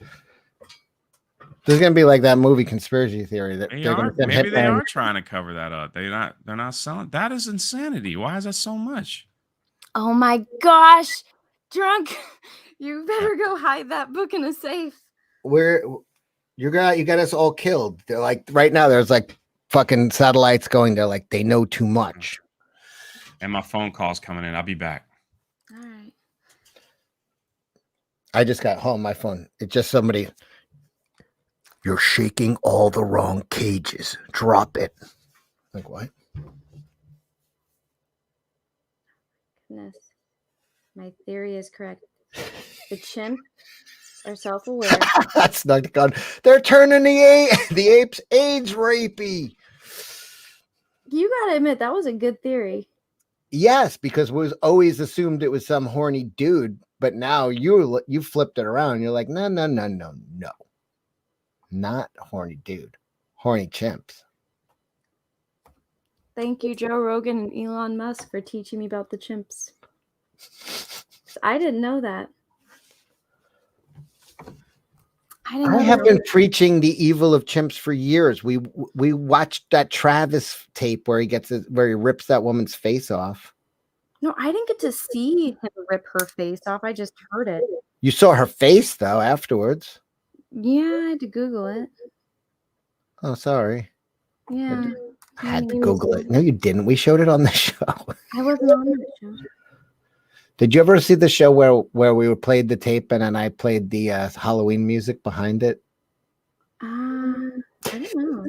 B: There's gonna be like that movie Conspiracy Theory that
C: They
B: they're
C: are,
B: gonna send
C: maybe they
B: Hitman.
C: are trying to cover that up. They're not selling. That is insanity. Why is that so much?
A: Oh my gosh. Drunk. You better go hide that book in a safe.
B: You got us all killed. They're like right now there's like fucking satellites going there like they know too much.
C: And my phone call's coming in. I'll be back.
A: All right.
B: I just got home my phone. It's just somebody. You're shaking all the wrong cages. Drop it. Like what?
A: Goodness. My theory is correct. The chimp are self-aware.
B: That's not the gun. They're turning the apes AIDS rapey.
A: You gotta admit that was a good theory.
B: Yes, because it was always assumed it was some horny dude, but now you flipped it around. You're like, no, not horny dude, horny chimps.
A: Thank you, Joe Rogan and Elon Musk, for teaching me about the chimps. I didn't know that.
B: I have been preaching the evil of chimps for years. We watched that Travis tape where he rips that woman's face off.
A: No, I didn't get to see him rip her face off. I just heard it.
B: You saw her face though afterwards.
A: Yeah, I had to Google it.
B: Oh, sorry.
A: Yeah.
B: I had to Google it. No, you didn't. We showed it on the show.
A: I wasn't on the show.
B: Did you ever see the show where we played the tape and then I played the Halloween music behind it?
A: I don't know.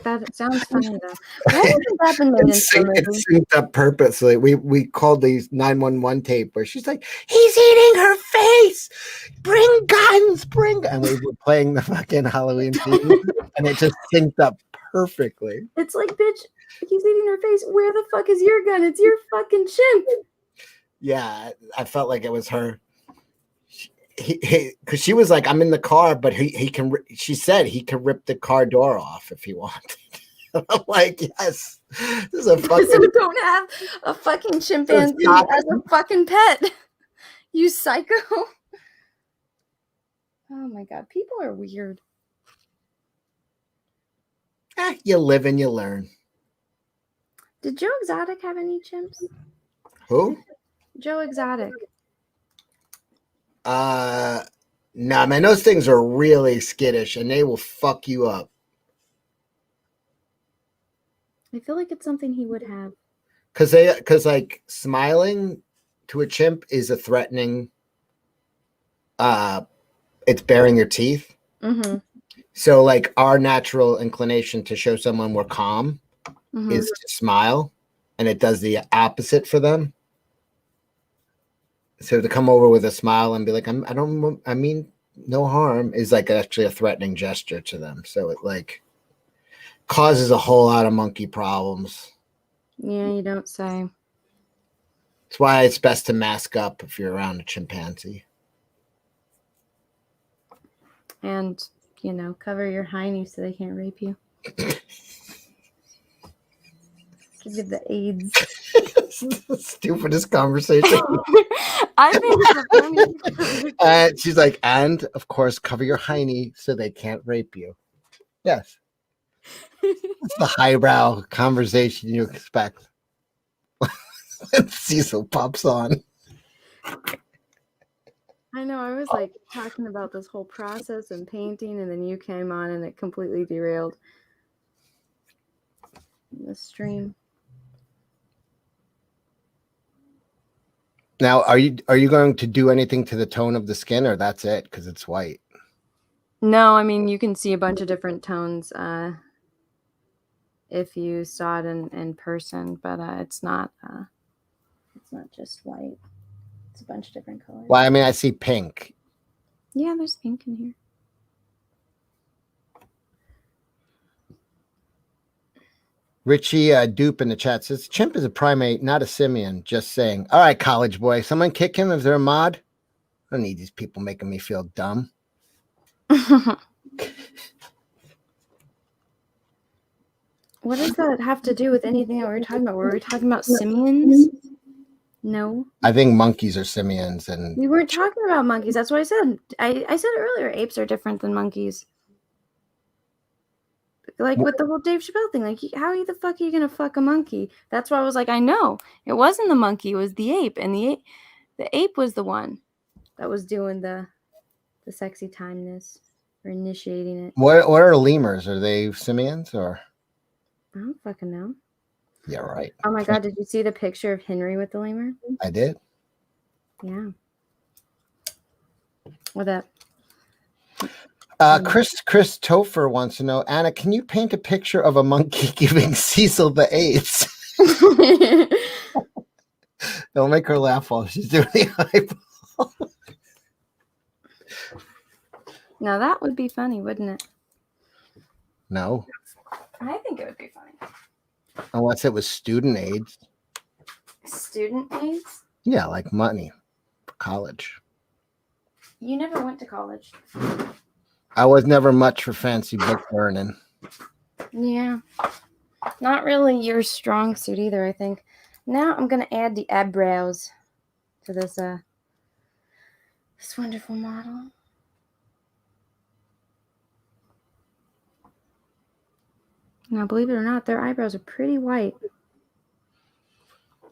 A: That sounds funny though. Why hasn't that been made into a movie?
B: It's synced up purposely. We called these 911 tape where she's like, he's eating her face. Bring guns, and we were playing the fucking Halloween theme and it just synced up perfectly.
A: It's like, bitch, he's eating her face. Where the fuck is your gun? It's your fucking chimp.
B: Yeah, I felt like it was her. Because she was like, I'm in the car, but he can. She said he could rip the car door off if he wanted. I'm like, yes, this is a fucking.
A: So don't have a fucking chimpanzee as a fucking pet. You psycho. Oh my god, people are weird.
B: You live and you learn.
A: Did Joe Exotic have any chimps?
B: Who?
A: Joe Exotic.
B: Nah, man, those things are really skittish and they will fuck you up.
A: I feel like it's something he would have.
B: Because like smiling to a chimp is a threatening. It's baring your teeth.
A: Mm-hmm.
B: So like our natural inclination to show someone we're calm is to smile, and it does the opposite for them. So to come over with a smile and be like, I mean no harm is like actually a threatening gesture to them. So it like causes a whole lot of monkey problems.
A: Yeah, you don't say.
B: That's why it's best to mask up if you're around a chimpanzee.
A: And, cover your hiney so they can't rape you. give you the AIDS.
B: Stupidest conversation.
A: I think it's a funny.
B: She's like, and of course, cover your hiney so they can't rape you. Yes. It's the highbrow conversation you expect. When Cecil pops on.
A: I know. I was like talking about this whole process and painting, and then you came on, and it completely derailed the stream.
B: Now, are you going to do anything to the tone of the skin, or that's it because it's white?
A: No, I mean you can see a bunch of different tones if you saw it in person, but it's not just white. It's a bunch of different colors.
B: Well, I mean, I see pink.
A: Yeah, there's pink in here.
B: Richie Dupe in the chat says, chimp is a primate, not a simian. Just saying. All right, college boy. Someone kick him if they're a mod. I don't need these people making me feel dumb.
A: What does that have to do with anything that we were talking about? Were we talking about simians? No.
B: I think monkeys are simians, and
A: We weren't talking about monkeys. That's what I said. I said earlier, apes are different than monkeys. Like with the whole Dave Chappelle thing, like how the fuck are you gonna fuck a monkey? That's why I was like, I know it wasn't the monkey, it was the ape, and the ape was the one that was doing the sexy timeness or initiating it.
B: what are lemurs? Are they simians or?
A: I don't fucking know.
B: Yeah, right.
A: Oh my god, did you see the picture of Henry with the lemur?
B: I did.
A: Yeah. What that?
B: Chris Topher wants to know, Anna, can you paint a picture of a monkey giving Cecil the AIDS? Don't make her laugh while she's doing the eyeball.
A: Now that would be funny, wouldn't it?
B: No,
A: I think it would be funny.
B: unless it was student AIDS.
A: Student AIDS?
B: Yeah, like money for college.
A: You never went to college.
B: I was never much for fancy book learning.
A: Yeah. Not really your strong suit either, I think. Now I'm going to add the eyebrows to this wonderful model. Now, believe it or not, their eyebrows are pretty white.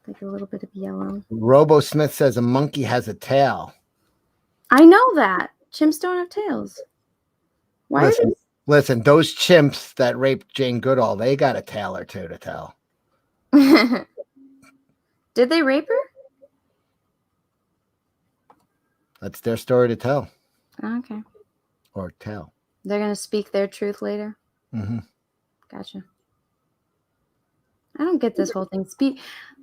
A: Like a little bit of yellow.
B: Robo Smith says a monkey has a tail.
A: I know that. Chimps don't have tails. Why
B: Listen, those chimps that raped Jane Goodall, they got a tale or two to tell.
A: Did they rape her?
B: That's their story to tell.
A: Okay.
B: Or tell.
A: They're going to speak their truth later?
B: Mm-hmm.
A: Gotcha. I don't get this whole thing.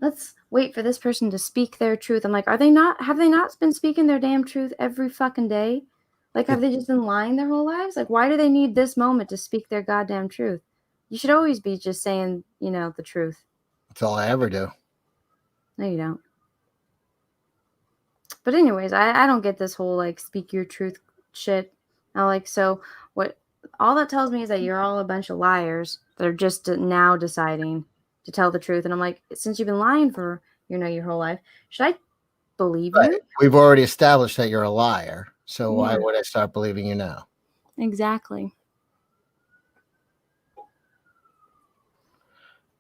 A: Let's wait for this person to speak their truth. I'm like, have they not been speaking their damn truth every fucking day? Like, have they just been lying their whole lives? Like, why do they need this moment to speak their goddamn truth? You should always be just saying, the truth.
B: That's all I ever do.
A: No, you don't. But anyways, I don't get this whole, like, speak your truth shit. I'm like, so what all that tells me is that you're all a bunch of liars that are just now deciding to tell the truth. And I'm like, since you've been lying for, your whole life, should I believe you?
B: We've already established that you're a liar. So why would I start believing you now?
A: Exactly.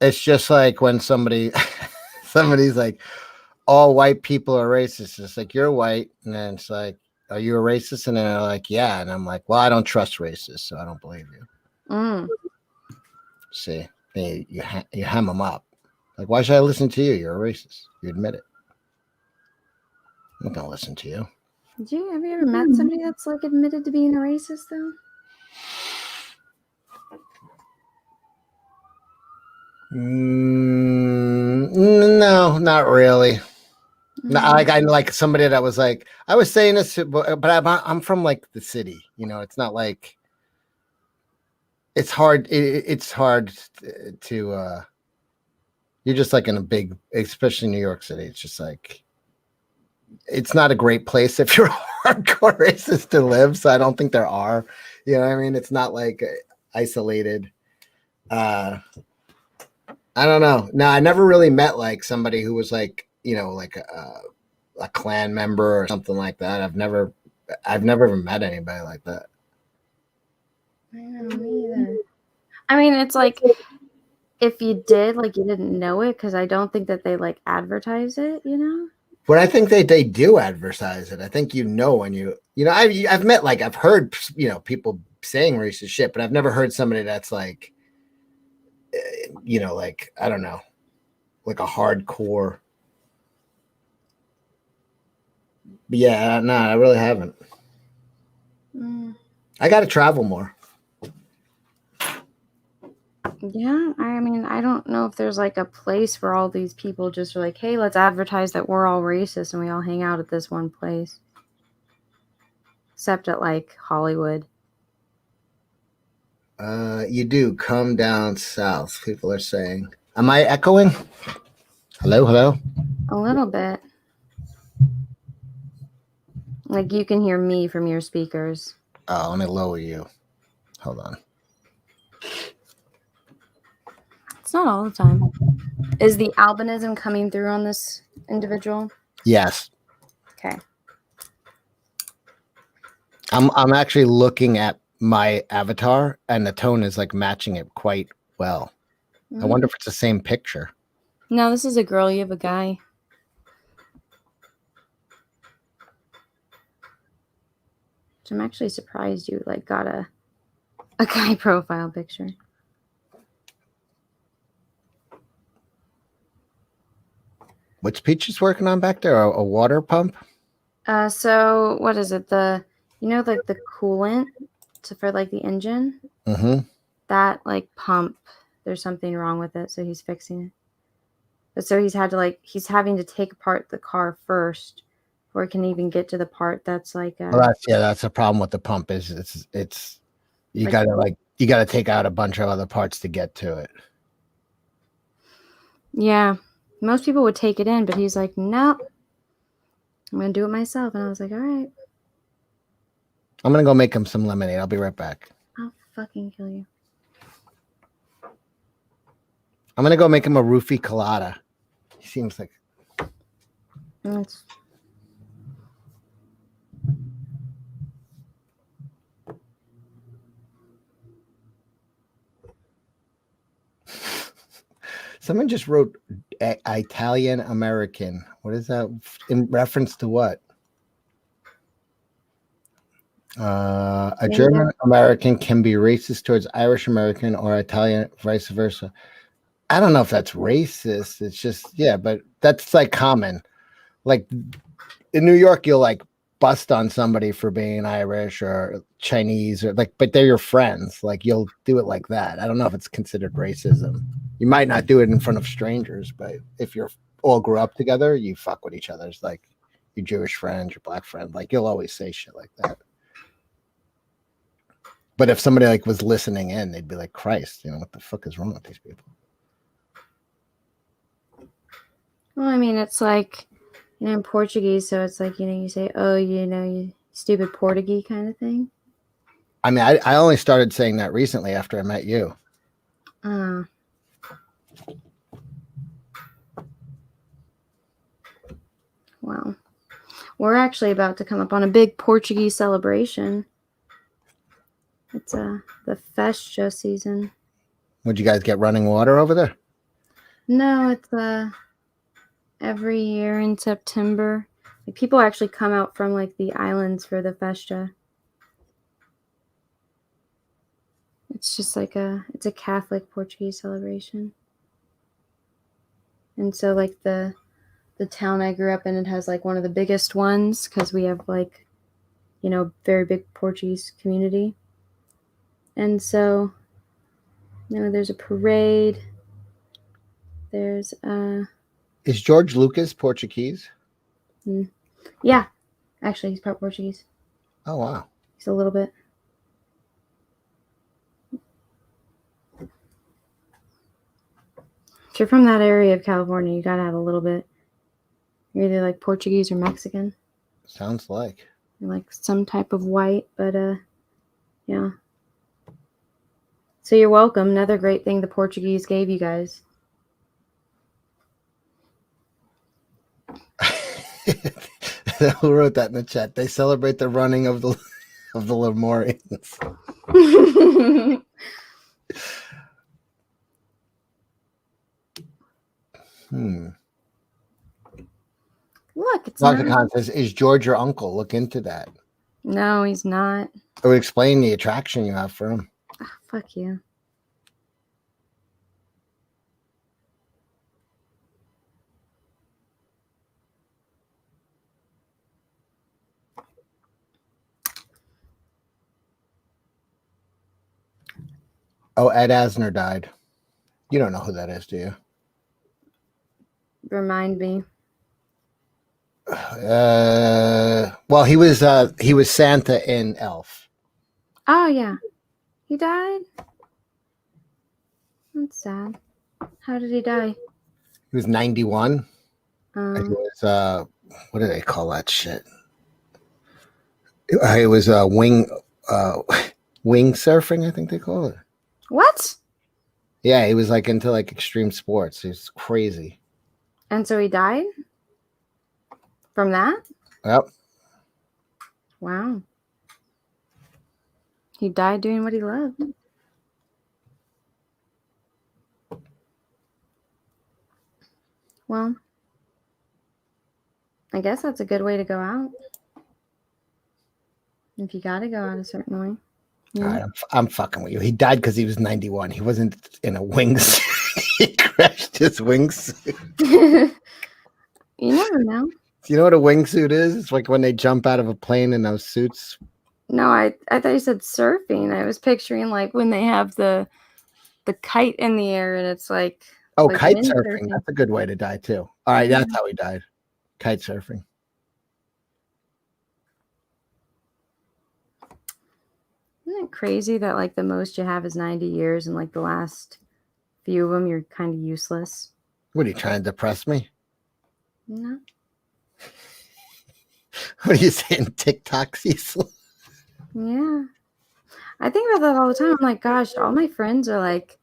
B: It's just like when somebody's like, all white people are racist. It's like, you're white. And then it's like, are you a racist? And then they're like, yeah. And I'm like, well, I don't trust racists, so I don't believe you. See, you hem them up. Like, why should I listen to you? You're a racist. You admit it. I'm not going to listen to you.
A: Have you ever met somebody that's like admitted to being a racist though?
B: No, not really. No, I like somebody that was like, I was saying this, but I'm from like the city. It's not like it's hard. It's hard to. You're just like in a big, especially New York City. It's just like. It's not a great place if you're hardcore racist to live. So I don't think there are. You know what I mean? It's not like isolated. I don't know. No, I never really met like somebody who was like, you know, like a clan member or something like that. I've never even met anybody like that.
A: I don't know me either. I mean, it's like if you did, like you didn't know it, because I don't think that they like advertise it, you know?
B: But I think they do advertise it. I think when you know I've met like I've heard people saying racist shit, but I've never heard somebody that's like like I don't know, like a hardcore. But yeah, no, I really haven't. I got to travel more.
A: Yeah, I mean, I don't know if there's like a place where all these people just are like, hey, let's advertise that we're all racist and we all hang out at this one place. Except at like Hollywood.
B: You do come down south, people are saying. Am I echoing? Hello?
A: A little bit. Like you can hear me from your speakers.
B: Oh, let me lower you. Hold on.
A: It's not all the time. Is the albinism coming through on this individual?
B: Yes.
A: Okay.
B: I'm actually looking at my avatar and the tone is like matching it quite well. I wonder if it's the same picture.
A: No, this is a girl. You have a guy. So I'm actually surprised you like got a guy profile picture.
B: What's Peaches working on back there? A water pump?
A: So what is it? Like the coolant for like the engine?
B: Mm-hmm.
A: That like pump, there's something wrong with it, so he's fixing it. But so he's having to take apart the car first before he can even get to the part that's like
B: that's a problem with the pump is it's you gotta take out a bunch of other parts to get to it.
A: Yeah. Most people would take it in, but he's like, nope. I'm gonna do it myself. And I was like, all right.
B: I'm gonna go make him some lemonade. I'll be right back.
A: I'll fucking kill you.
B: I'm gonna go make him a roofie colada. He seems like
A: It's...
B: Someone just wrote Italian American. What is that in reference to what? A German American can be racist towards Irish American or Italian, vice versa. I don't know if that's racist. It's just, yeah, but that's like common. Like in New York, you'll like bust on somebody for being Irish or Chinese or like, but they're your friends. Like you'll do it like that. I don't know if it's considered racism. You might not do it in front of strangers, but if you're all grew up together, you fuck with each other. It's like your Jewish friend, your black friend. Like you'll always say shit like that. But if somebody like was listening in, they'd be like, Christ, what the fuck is wrong with these people?
A: Well, I mean, it's like, in Portuguese, so it's like, you say, oh, you stupid Portuguese kind of thing.
B: I mean, I only started saying that recently after I met you.
A: Wow. We're actually about to come up on a big Portuguese celebration. It's the Festa season.
B: Would you guys get running water over there?
A: No, it's every year in September. Like, people actually come out from like the islands for the Festa. It's just like it's a Catholic Portuguese celebration. And so like the town I grew up in, it has like one of the biggest ones because we have like, very big Portuguese community. And so, there's a parade. There's
B: Is George Lucas Portuguese?
A: Yeah, actually, he's part Portuguese.
B: Oh wow,
A: he's a little bit. If you're from that area of California, you gotta have a little bit. You're either like Portuguese or Mexican.
B: Sounds like.
A: You're like some type of white, but yeah. So you're welcome. Another great thing the Portuguese gave you guys.
B: Who wrote that in the chat? They celebrate the running of the Lemurians.
A: Look, it's
B: Dr.
A: not.
B: Khan says, "Is George your uncle? Look into that.
A: No, he's not.
B: It would explain the attraction you have for him."
A: Oh, fuck you.
B: Oh, Ed Asner died. You don't know who that is, do you?
A: Remind me.
B: Well, he was Santa in Elf.
A: Oh yeah, he died. That's sad. How did he die?
B: He was 91. He was what do they call that shit? It was wing surfing, I think they call it.
A: What?
B: Yeah, he was like into like extreme sports. He's crazy.
A: And so he died from that?
B: Yep.
A: Wow. He died doing what he loved. Well, I guess that's a good way to go out. If you got to go out a certain way.
B: All right, I'm fucking with you. He died because he was 91. He wasn't in a wingsuit. He crashed his wingsuit.
A: You never know.
B: Do you know what a wingsuit is? It's like when they jump out of a plane in those suits.
A: No, I thought you said surfing. I was picturing like when they have the kite in the air and it's like
B: kite
A: wind
B: surfing. That's a good way to die too. All right, that's how he died. Kite surfing.
A: Isn't it crazy that like the most you have is 90 years and like the last few of them you're kind of useless?
B: What are you trying to depress me?
A: No.
B: What are you saying? TikTok's useless?
A: Yeah. I think about that all the time. I'm like, gosh, all my friends are like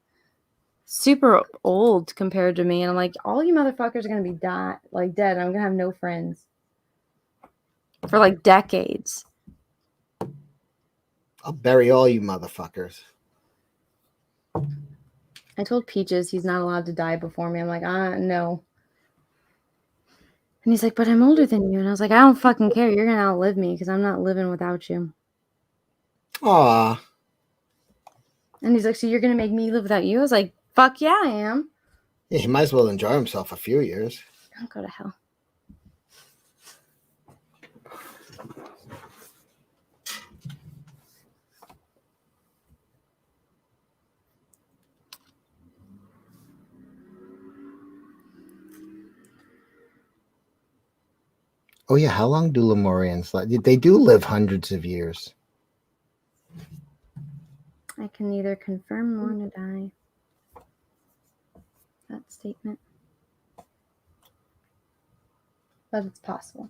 A: super old compared to me. And I'm like, all you motherfuckers are going to be dead. I'm going to have no friends for like decades.
B: I'll bury all you motherfuckers.
A: I told Peaches he's not allowed to die before me. I'm like, no. And he's like, but I'm older than you. And I was like, I don't fucking care. You're going to outlive me because I'm not living without you.
B: Aw.
A: And he's like, so you're going to make me live without you? I was like, fuck yeah, I am.
B: Yeah, he might as well enjoy himself a few years.
A: Don't go to hell.
B: Oh yeah, how long do Lemurians live? They do live hundreds of years.
A: I can neither confirm nor deny that statement. But it's possible.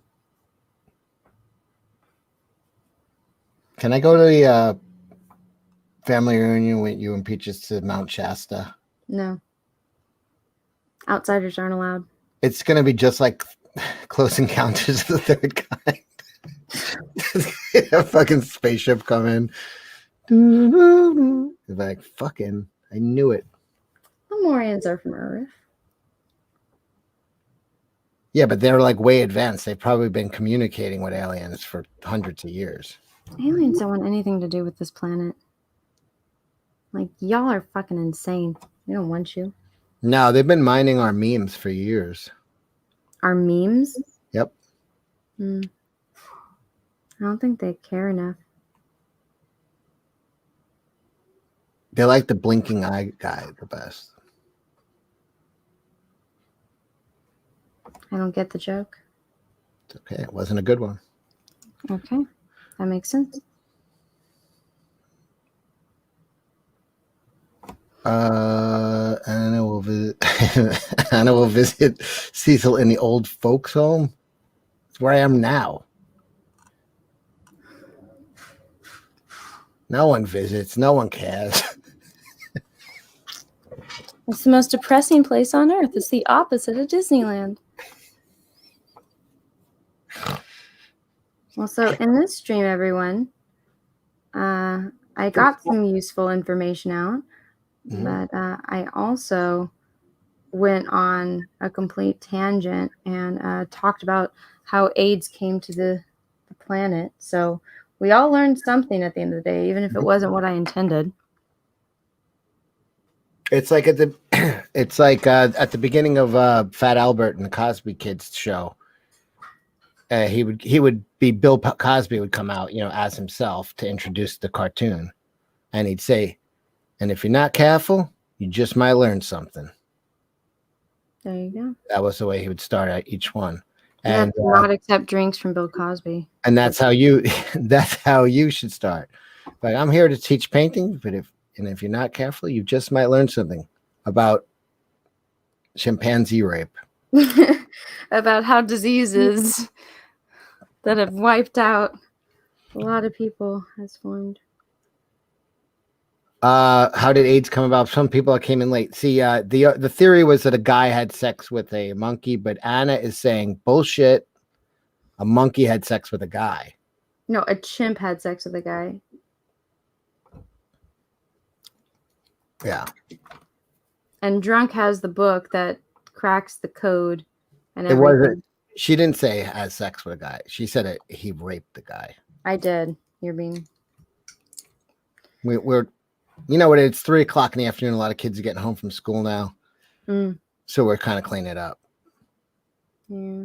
B: Can I go to the family reunion with you and Peaches to Mount Shasta?
A: No. Outsiders aren't allowed.
B: It's going to be just like Close Encounters of the Third Kind. A fucking spaceship come in. It's like, fucking, I knew it.
A: Lemurians are from Earth.
B: Yeah, but they're like way advanced. They've probably been communicating with aliens for hundreds of years.
A: Aliens don't want anything to do with this planet. Like, y'all are fucking insane. We don't want you.
B: No, they've been mining our memes for years.
A: Our memes?
B: Yep.
A: I don't think they care enough.
B: They like the blinking eye guy the best.
A: I don't get the joke.
B: It's okay. It wasn't a good one.
A: Okay. That makes sense.
B: Anna will visit Anna will visit Cecil in the old folks home. It's where I am now. No one visits, no one cares.
A: It's the most depressing place on earth. It's the opposite of Disneyland. Well, so in this stream, everyone, I got some useful information out, but I also went on a complete tangent and talked about how AIDS came to the planet. So we all learned something at the end of the day, even if it wasn't what I intended.
B: It's like at the beginning of Fat Albert and the Cosby Kids show. He would be Bill Cosby would come out, as himself to introduce the cartoon, and he'd say, "And if you're not careful, you just might learn something."
A: There you go.
B: That was the way he would start out each one,
A: Yeah,
B: and
A: not accept drinks from Bill Cosby.
B: and that's how you should start. But I'm here to teach painting, but if you're not careful, you just might learn something about chimpanzee rape.
A: About how diseases that have wiped out a lot of people has formed.
B: How did AIDS come about? Some people came in late. See, the theory was that a guy had sex with a monkey, but Anna is saying bullshit. A monkey had sex with a guy.
A: No, a chimp had sex with a guy.
B: Yeah.
A: And Drunk has the book that cracks the code and
B: It
A: everything.
B: wasn't. She didn't say has sex with a guy. She said he raped the guy.
A: I did. You're being.
B: We're, you know what? It's 3:00 in the afternoon. A lot of kids are getting home from school now, so we're kind of cleaning it up.
A: Yeah.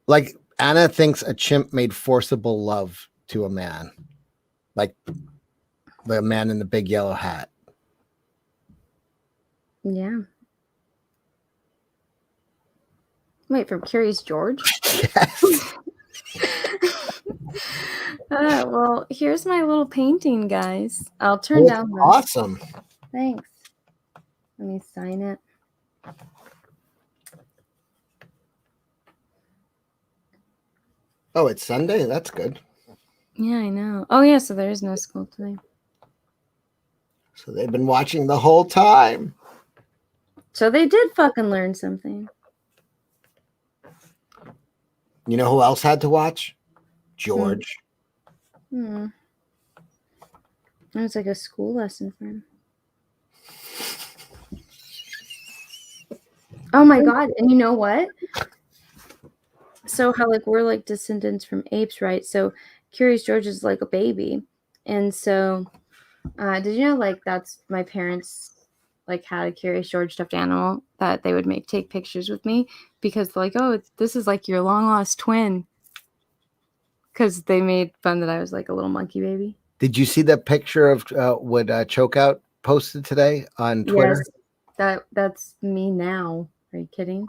B: Like Anna thinks a chimp made forcible love to a man, like the man in the big yellow hat.
A: Yeah. Wait, from Curious George?
B: Yes.
A: Well, here's my little painting, guys. I'll turn down the...
B: Awesome.
A: Thanks. Let me sign it.
B: Oh, it's Sunday? That's good.
A: Yeah, I know. Oh, yeah, so there is no school today.
B: So they've been watching the whole time.
A: So they did fucking learn something.
B: You know who else had to watch? George.
A: It was like a school lesson for him. Oh my God. And you know what? So how like we're like descendants from apes, right? So Curious George is like a baby. And so did you know like that's my parents like had a Curious George stuffed animal that they would take pictures with me because like, oh, this is like your long lost twin. Because they made fun that I was like a little monkey baby.
B: Did you see that picture of what Chokeout posted today on Twitter?
A: Yes, that's me now. Are you kidding?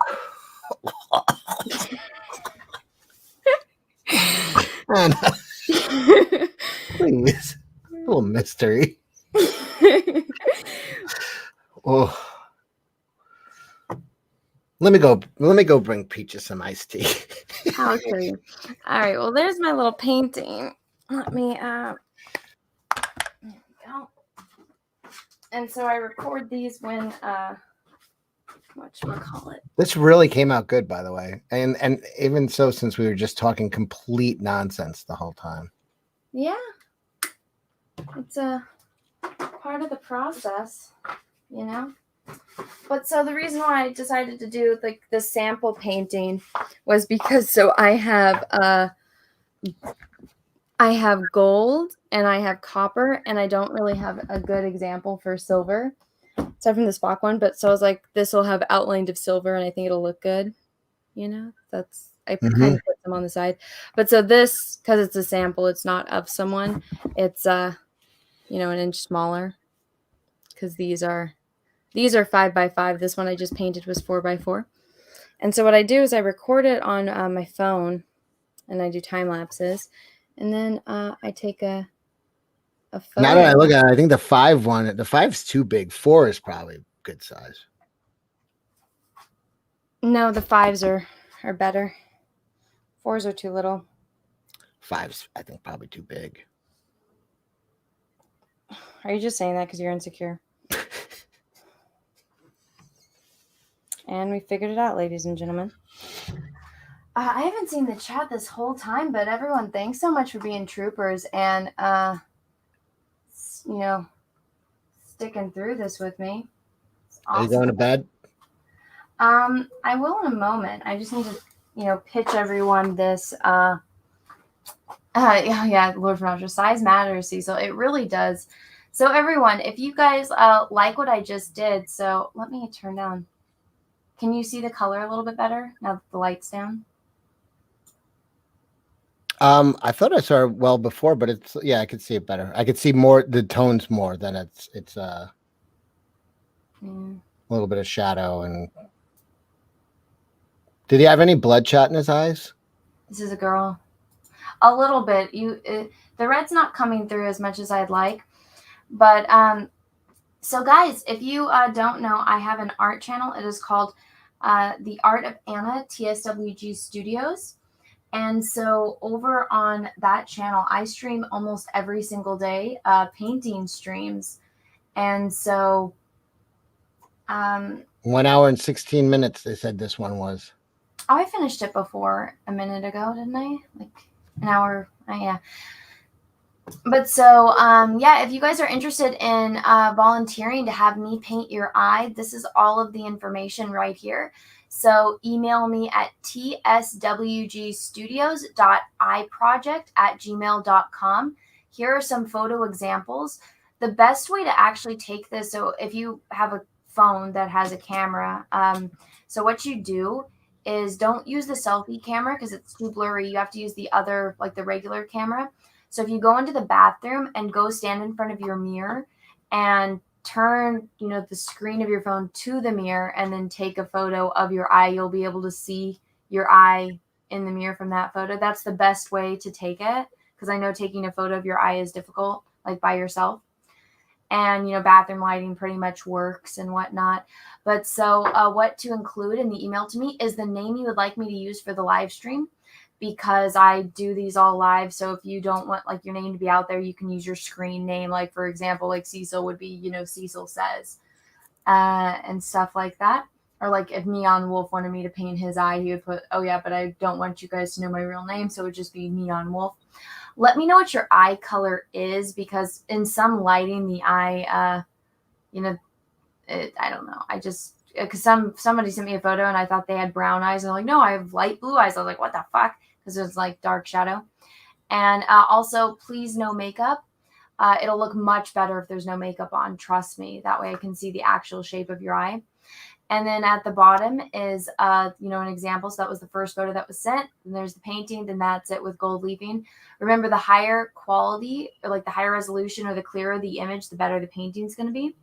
B: Please, a little mystery. Oh, let me go bring Peaches some iced tea.
A: I'll show you. All right. Well, there's my little painting. Let me there we go. And so I record these when whatchamacallit.
B: This really came out good, by the way. And even so, since we were just talking complete nonsense the whole time.
A: Yeah. It's a part of the process, you know? But so the reason why I decided to do like the sample painting was because so I have gold and I have copper and I don't really have a good example for silver aside from the Spock one, but so I was like this will have outlined of silver and I think it'll look good, you know. That's I kind of put them on the side. But so this, because it's a sample, it's not of someone, it's an inch smaller because these are 5x5. This one I just painted was 4x4. And so what I do is I record it on my phone and I do time lapses. And then I take a photo.
B: Now that I look at it, I think the 5's too big. 4 is probably good size.
A: No, the 5s are better. 4s are too little.
B: 5's, I think, probably too big.
A: Are you just saying that because you're insecure? And we figured it out, ladies and gentlemen. I haven't seen the chat this whole time, but everyone, thanks so much for being troopers and, you know, sticking through this with me. It's
B: Are you
A: awesome.
B: going to bed?
A: I will in a moment. I just need to, pitch everyone this. Yeah, Lord Fernandra, size matters, Cecil. It really does. So everyone, if you guys like what I just did, so let me turn down. Can you see the color a little bit better now that the light's down?
B: I thought I saw it well before, but I could see it better. I could see more the tones more than it's a little bit of shadow. And did he have any bloodshot in his eyes?
A: This is a girl. A little bit. The red's not coming through as much as I'd like, but so guys, if you don't know, I have an art channel. It is called The Art of Anna TSWG Studios. And so over on that channel, I stream almost every single day, painting streams. And so
B: 1 hour and 16 minutes, they said this one was.
A: I finished it before a minute ago, didn't I? Like an hour. Yeah. But so, if you guys are interested in volunteering to have me paint your eye, this is all of the information right here. So email me at tswgstudios.iproject@gmail.com. Here are some photo examples. The best way to actually take this, so if you have a phone that has a camera, so what you do is don't use the selfie camera because it's too blurry. You have to use the other, like the regular camera. So if you go into the bathroom and go stand in front of your mirror and turn, the screen of your phone to the mirror and then take a photo of your eye, you'll be able to see your eye in the mirror from that photo. That's the best way to take it because I know taking a photo of your eye is difficult, like by yourself. And, bathroom lighting pretty much works and whatnot. But so what to include in the email to me is the name you would like me to use for the live stream, because I do these all live. So if you don't want like your name to be out there, you can use your screen name. Like, for example, like Cecil would be, Cecil Says, and stuff like that. Or like if Neon Wolf wanted me to paint his eye, he would put, oh yeah, but I don't want you guys to know my real name. So it would just be Neon Wolf. Let me know what your eye color is, because in some lighting, the eye, I don't know. I just, because somebody sent me a photo and I thought they had brown eyes. And they're like, no, I have light blue eyes. I was like, what the fuck? Because it's like dark shadow. And also, please, no makeup. It'll look much better if there's no makeup on. Trust me. That way I can see the actual shape of your eye. And then at the bottom is, an example. So that was the first photo that was sent. And there's the painting. Then that's it with gold leafing. Remember, the higher quality, or like the higher resolution or the clearer the image, the better the painting is going to be.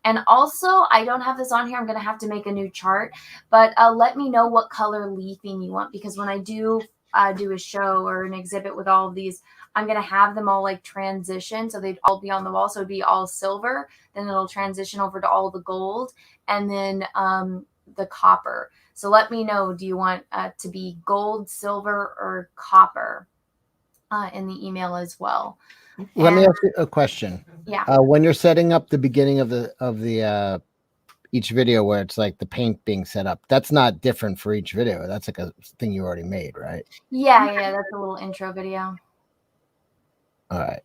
A: And also, I don't have this on here. I'm going to have to make a new chart. But let me know what color leafing you want. Because when I do a show or an exhibit with all of these, I'm going to have them all like transition. So they'd all be on the wall. So it'd be all silver. Then it'll transition over to all the gold. And then the copper. So let me know, do you want to be gold, silver, or copper in the email as well?
B: Let me ask you a question.
A: Yeah.
B: When you're setting up the beginning of the each video where it's like the paint being set up, that's not different for each video. That's like a thing you already made, right?
A: Yeah. That's a little intro video.
B: All right.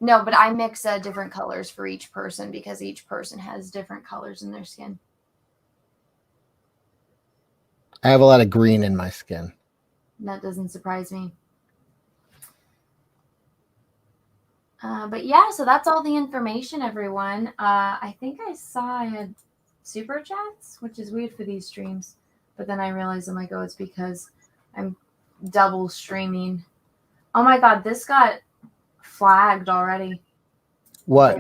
A: No, but I mix different colors for each person because each person has different colors in their skin.
B: I have a lot of green in my skin.
A: That doesn't surprise me. But yeah, so that's all the information, everyone. I think I saw I had super chats, which is weird for these streams. But then I realized, I'm like, oh, it's because I'm double streaming. Oh my God, this got flagged already.
B: What?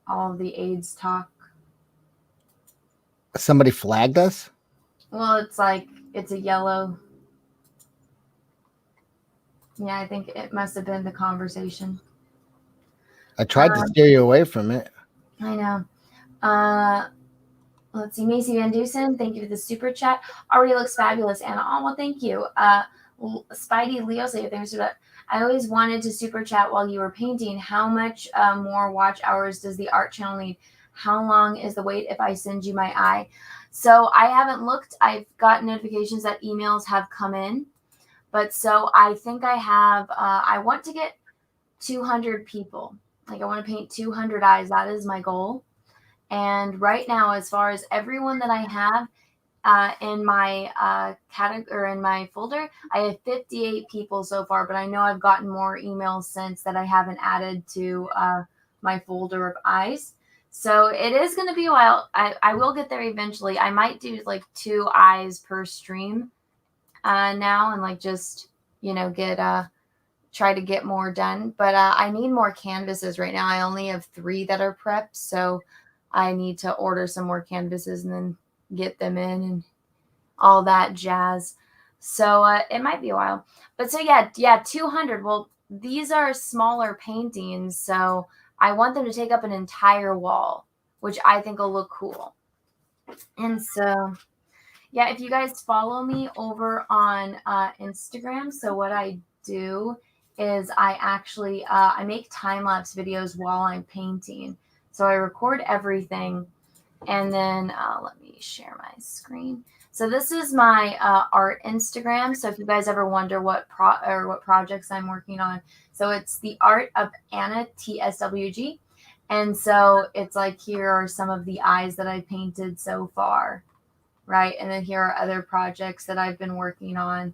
A: All of the AIDS talk.
B: Somebody flagged us?
A: Well, it's like, it's a yellow. Yeah, I think it must have been the conversation.
B: I tried to steer you away from it.
A: I know. Let's see. Macy Van Dusen, thank you for the super chat. Already looks fabulous, Anna. Oh, well, thank you. Spidey Leo, say thanks for that. I always wanted to super chat while you were painting. How much more watch hours does the art channel need? how long is the wait if I send you my eye? So I haven't looked. I've got notifications that emails have come in. But so I think I have, I want to get 200 people. Like I want to paint 200 eyes. That is my goal. And right now, as far as everyone that I have in my category or in my folder, I have 58 people so far. But I know I've gotten more emails since that I haven't added to my folder of eyes. So it is going to be a while. I will get there eventually. I might do like 2 eyes per stream now, and like just get try to get more done. But I need more canvases right now. I only have 3 that are prepped, so I need to order some more canvases and then get them in and all that jazz. So it might be a while. But so yeah, 200. Well, these are smaller paintings, so I want them to take up an entire wall, which I think will look cool. And so yeah, if you guys follow me over on Instagram, so what I do is I actually I make time-lapse videos while I'm painting. So I record everything, and then let me share my screen. So this is my art Instagram. So if you guys ever wonder what projects I'm working on, so it's the art of Anna TSWG, and so it's like here are some of the eyes that I painted so far. Right. And then here are other projects that I've been working on.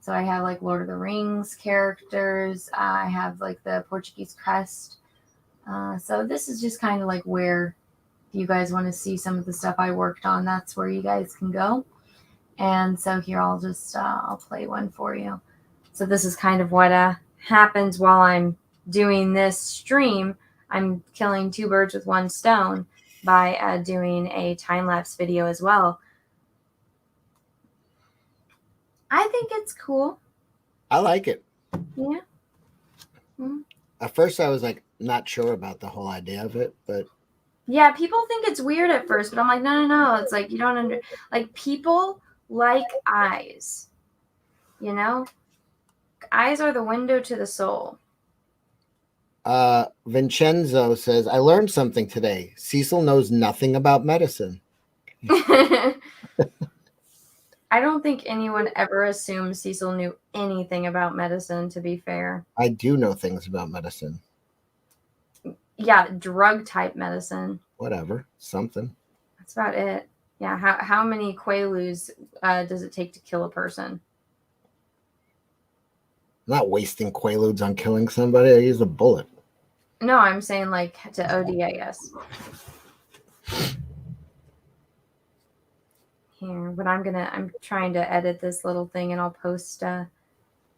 A: So I have like Lord of the Rings characters. I have like the Portuguese crest. So this is just kind of like where, if you guys want to see some of the stuff I worked on, that's where you guys can go. And so here I'll just, I'll play one for you. So this is kind of what happens while I'm doing this stream. I'm killing 2 birds with 1 stone by doing a time-lapse video as well. I think it's cool.
B: I like it.
A: Yeah. Mm-hmm.
B: At first, I was like not sure about the whole idea of it, but
A: yeah, people think it's weird at first, but I'm like, no. It's like you don't like people like eyes. Eyes are the window to the soul.
B: Vincenzo says, I learned something today. Cecil knows nothing about medicine.
A: I don't think anyone ever assumed Cecil knew anything about medicine, to be fair.
B: I do know things about medicine.
A: Yeah, drug type medicine.
B: Whatever, something.
A: That's about it. Yeah, how many Quaaludes does it take to kill a person?
B: I'm not wasting Quaaludes on killing somebody. I use a bullet.
A: No, I'm saying like to OD, I guess. Here, but I'm trying to edit this little thing, and I'll post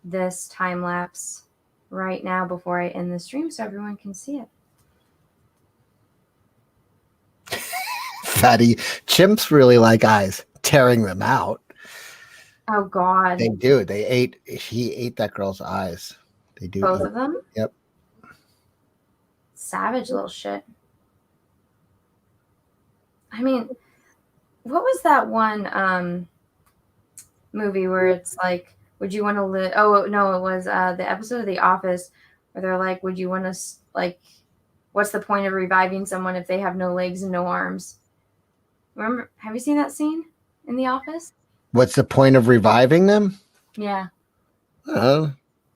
A: this time lapse right now before I end the stream so everyone can see it.
B: Fatty chimps really like eyes, tearing them out.
A: Oh God.
B: They do. He ate that girl's eyes. They do.
A: Both of them?
B: Yep.
A: Savage little shit. I mean, what was that one movie where it's like, would you want to live? Oh no, it was the episode of The Office where they're like, would you want to like, what's the point of reviving someone if they have no legs and no arms? Remember, have you seen that scene in The Office?
B: What's the point of reviving them?
A: Yeah.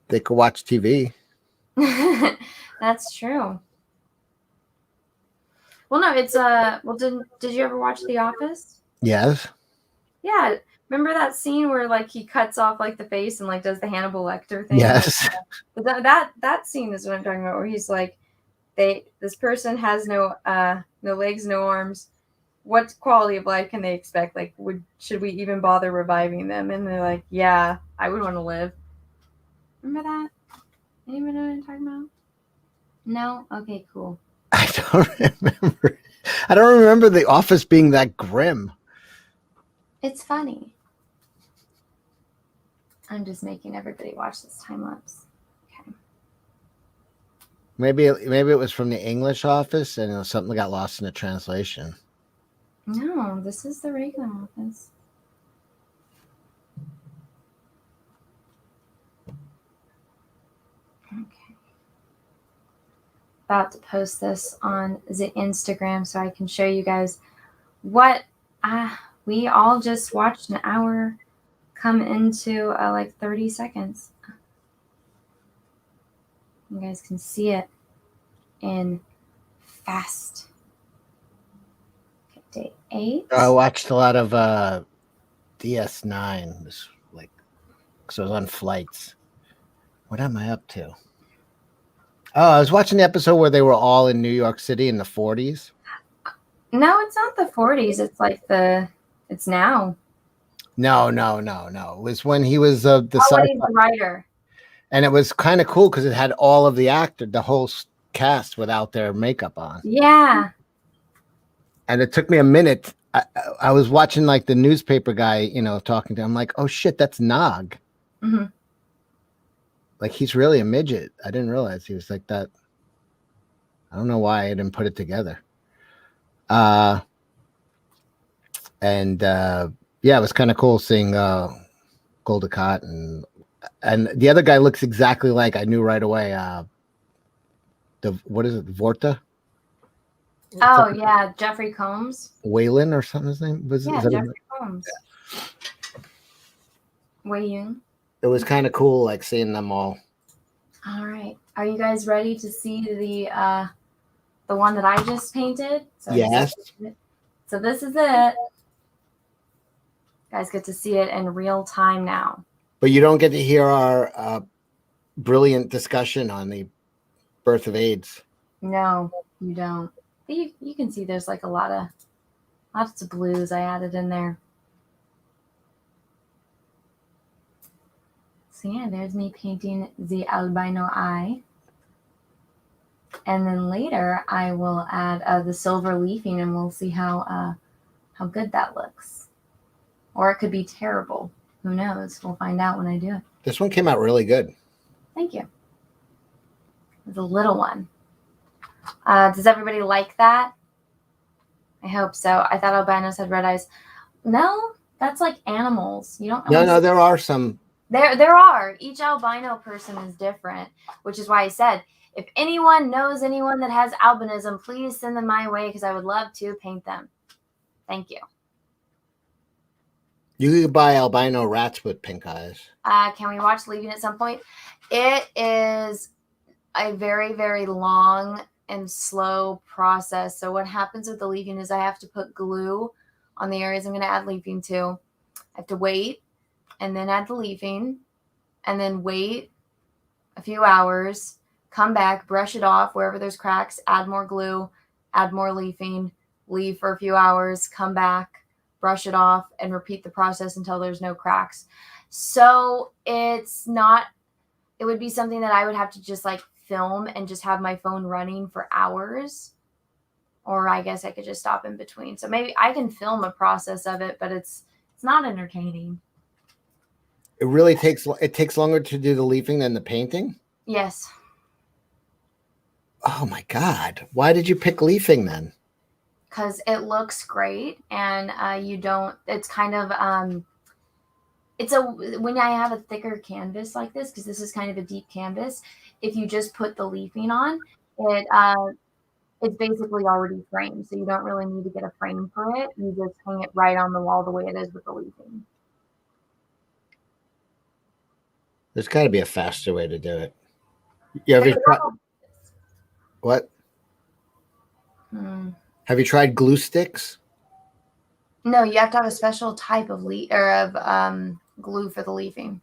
B: They could watch TV.
A: That's true. Well, no, it's well, did you ever watch The Office?
B: Yes.
A: Yeah. Remember that scene where like he cuts off like the face and like does the Hannibal Lecter thing?
B: Yes.
A: That scene is what I'm talking about, where he's like, this person has no legs, no arms. What quality of life can they expect? Like, should we even bother reviving them? And they're like, yeah, I would want to live. Remember that? Anyone know what I'm talking about? No? Okay, cool.
B: I don't remember. I don't remember The Office being that grim.
A: It's funny. I'm just making everybody watch this time lapse. Okay.
B: Maybe it was from the English Office and something got lost in the translation.
A: No, this is the regular Office. Okay. about to post this on the Instagram so I can show you guys what we all just watched an hour come into like 30 seconds. You guys can see it in fast. Okay, day 8.
B: I watched a lot of DS9. This like, so I was on flights. What am I up to? Oh, I was watching the episode where they were all in New York City in the 40s.
A: No, it's not the 40s. It's like it's now.
B: No. It was when he was the
A: when he's the writer.
B: And it was kind of cool because it had all of the whole cast without their makeup on.
A: Yeah.
B: And it took me a minute. I was watching like the newspaper guy, talking to him. I'm like, oh shit, that's Nog.
A: Mm-hmm.
B: Like he's really a midget. I didn't realize he was like that. I don't know why I didn't put it together. Yeah, it was kind of cool seeing Golda Cott and the other guy looks exactly like I knew right away. What is it, Vorta?
A: Oh yeah, Jeffrey Combs.
B: Waylon or something. His name was.
A: Yeah, Jeffrey Combs. Yeah. Wei Yoon.
B: It was kind of cool, like seeing them all.
A: All right, are you guys ready to see the one that I just painted? So
B: yes.
A: So this is it. You guys get to see it in real time now.
B: But you don't get to hear our brilliant discussion on the birth of AIDS.
A: No, you don't. But you can see there's like lots of blues I added in there. So yeah, there's me painting the albino eye. And then later I will add the silver leafing and we'll see how good that looks. Or it could be terrible. Who knows? We'll find out when I do it.
B: This one came out really good.
A: Thank you. It's a little one. Does everybody like that? I hope so. I thought albinos had red eyes. No, that's like animals. You don't.
B: No, there are some.
A: There are. Each albino person is different, which is why I said, if anyone knows anyone that has albinism, please send them my way because I would love to paint them. Thank you.
B: You could buy albino rats with pink eyes.
A: Can we watch Leaving at some point? It is a very, very long and slow process. So what happens with the leafing is I have to put glue on the areas I'm going to add leafing to. I have to wait and then add the leafing and then wait a few hours, come back, brush it off wherever there's cracks, add more glue, add more leafing, leave for a few hours, come back, brush it off, and repeat the process until there's no cracks. So it would be something that I would have to just like film and just have my phone running for hours. Or I guess I could just stop in between. So maybe I can film a process of it, but it's not entertaining.
B: It takes longer to do the leafing than the painting?
A: Yes.
B: Oh my God. Why did you pick leafing then?
A: Because it looks great and it's kind of, when I have a thicker canvas like this, because this is kind of a deep canvas, if you just put the leafing on, it's basically already framed. So you don't really need to get a frame for it. You just hang it right on the wall the way it is with the leafing.
B: There's got to be a faster way to do it. You ever tried? What? Have you tried glue sticks?
A: No, you have to have a special type of glue for the leafing.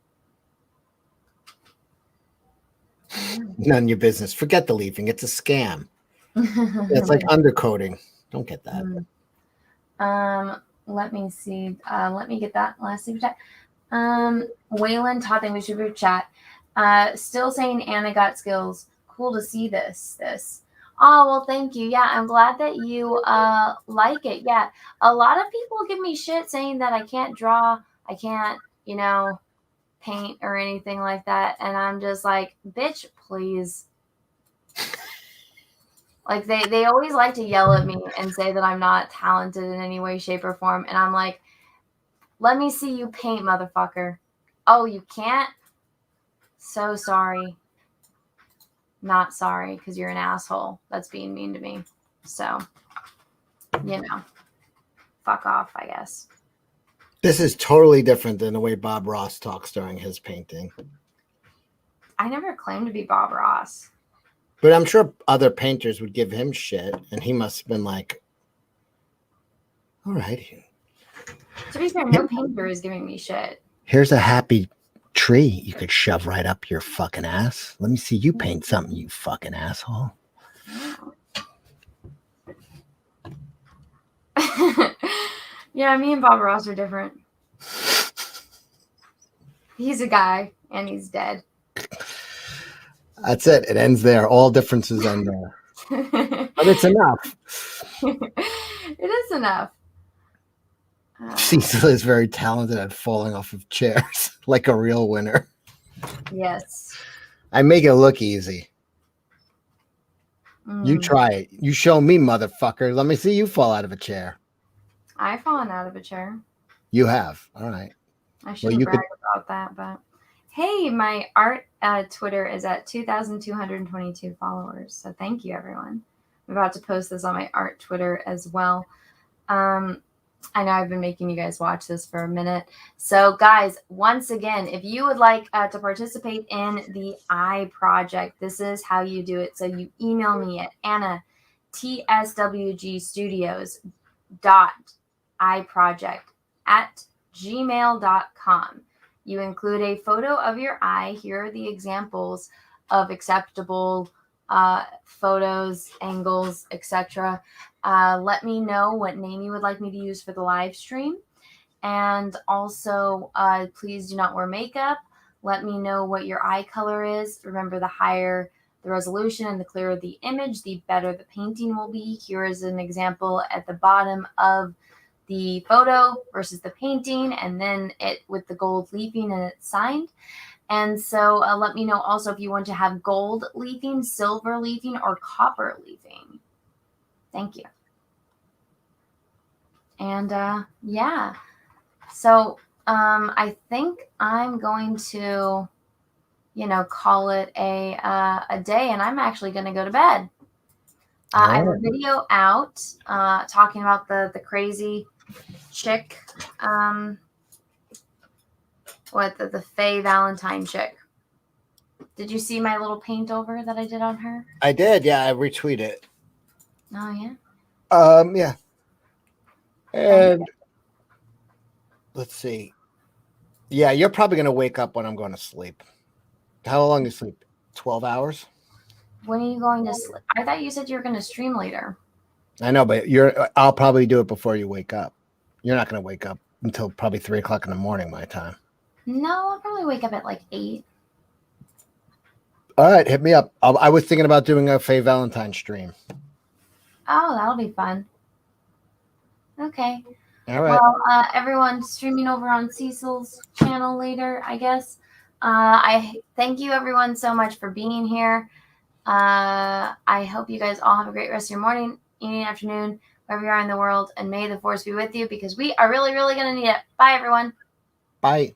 B: None of your business. Forget the leafing. It's a scam. It's like undercoating. Don't get that.
A: Let me see. Let me get that last super chat. Waylon Todd, thank you super chat. Still saying Anna got skills. Cool to see this. Oh, well, thank you. Yeah, I'm glad that you like it. Yeah, a lot of people give me shit saying that I can't draw, I can't, paint or anything like that. And I'm just like, bitch, please. Like, they always like to yell at me and say that I'm not talented in any way, shape, or form. And I'm like, let me see you paint, motherfucker. Oh, you can't? So sorry. not sorry because you're an asshole that's being mean to me. So, fuck off, I guess.
B: This is totally different than the way Bob Ross talks during his painting.
A: I never claimed to be Bob Ross.
B: But I'm sure other painters would give him shit, and he must have been like, all right.
A: To be fair, no painter is giving me shit.
B: Here's a happy tree you could shove right up your fucking ass. Let me see you paint something, you fucking asshole.
A: Yeah, me and Bob Ross are different. He's a guy, and he's dead.
B: That's it. It ends there. All differences end there. But it's enough.
A: It is enough.
B: Cecil is very talented at falling off of chairs like a real winner.
A: Yes.
B: I make it look easy. You try it. You show me, motherfucker. Let me see you fall out of a chair.
A: I've fallen out of a chair.
B: You have. All right.
A: I shouldn't brag about that, but hey, my art Twitter is at 2,222 followers. So thank you, everyone. I'm about to post this on my art Twitter as well. I know I've been making you guys watch this for a minute. So guys, once again, if you would like to participate in the eye project, this is how you do it. So you email me at anna@tswgstudios.iproject@gmail.com. You include a photo of your eye. Here are the examples of acceptable photos, angles, etc. Let me know what name you would like me to use for the live stream. And also, please do not wear makeup. Let me know what your eye color is. Remember, the higher the resolution and the clearer the image, the better the painting will be. Here is an example at the bottom of the photo versus the painting, and then it with the gold leafing and it's signed. And so let me know also if you want to have gold leafing, silver leafing, or copper leafing. Thank you. And yeah, so I think I'm going to, call it a day, and I'm actually going to go to bed. I have a video out talking about the crazy chick, the Faye Valentine chick. Did you see my little paint over that I did on her?
B: I did, yeah. I retweeted it.
A: Oh yeah.
B: Yeah. And let's see. Yeah, you're probably gonna wake up when I'm going to sleep. How long do you sleep? 12 hours?
A: When are you going to sleep? I thought you said you were going to stream later.
B: I know, but I'll probably do it before you wake up. You're not going to wake up until probably 3 o'clock in the morning, my time.
A: No, I'll probably wake up at like 8.
B: All right, hit me up. I was thinking about doing a Faye Valentine stream.
A: Oh, that'll be fun. Okay.
B: All right.
A: Well, everyone streaming over on Cecil's channel later, I guess. I thank you everyone so much for being here. I hope you guys all have a great rest of your morning, evening, afternoon, wherever you are in the world, and may the force be with you because we are really, really going to need it. Bye, everyone.
B: Bye.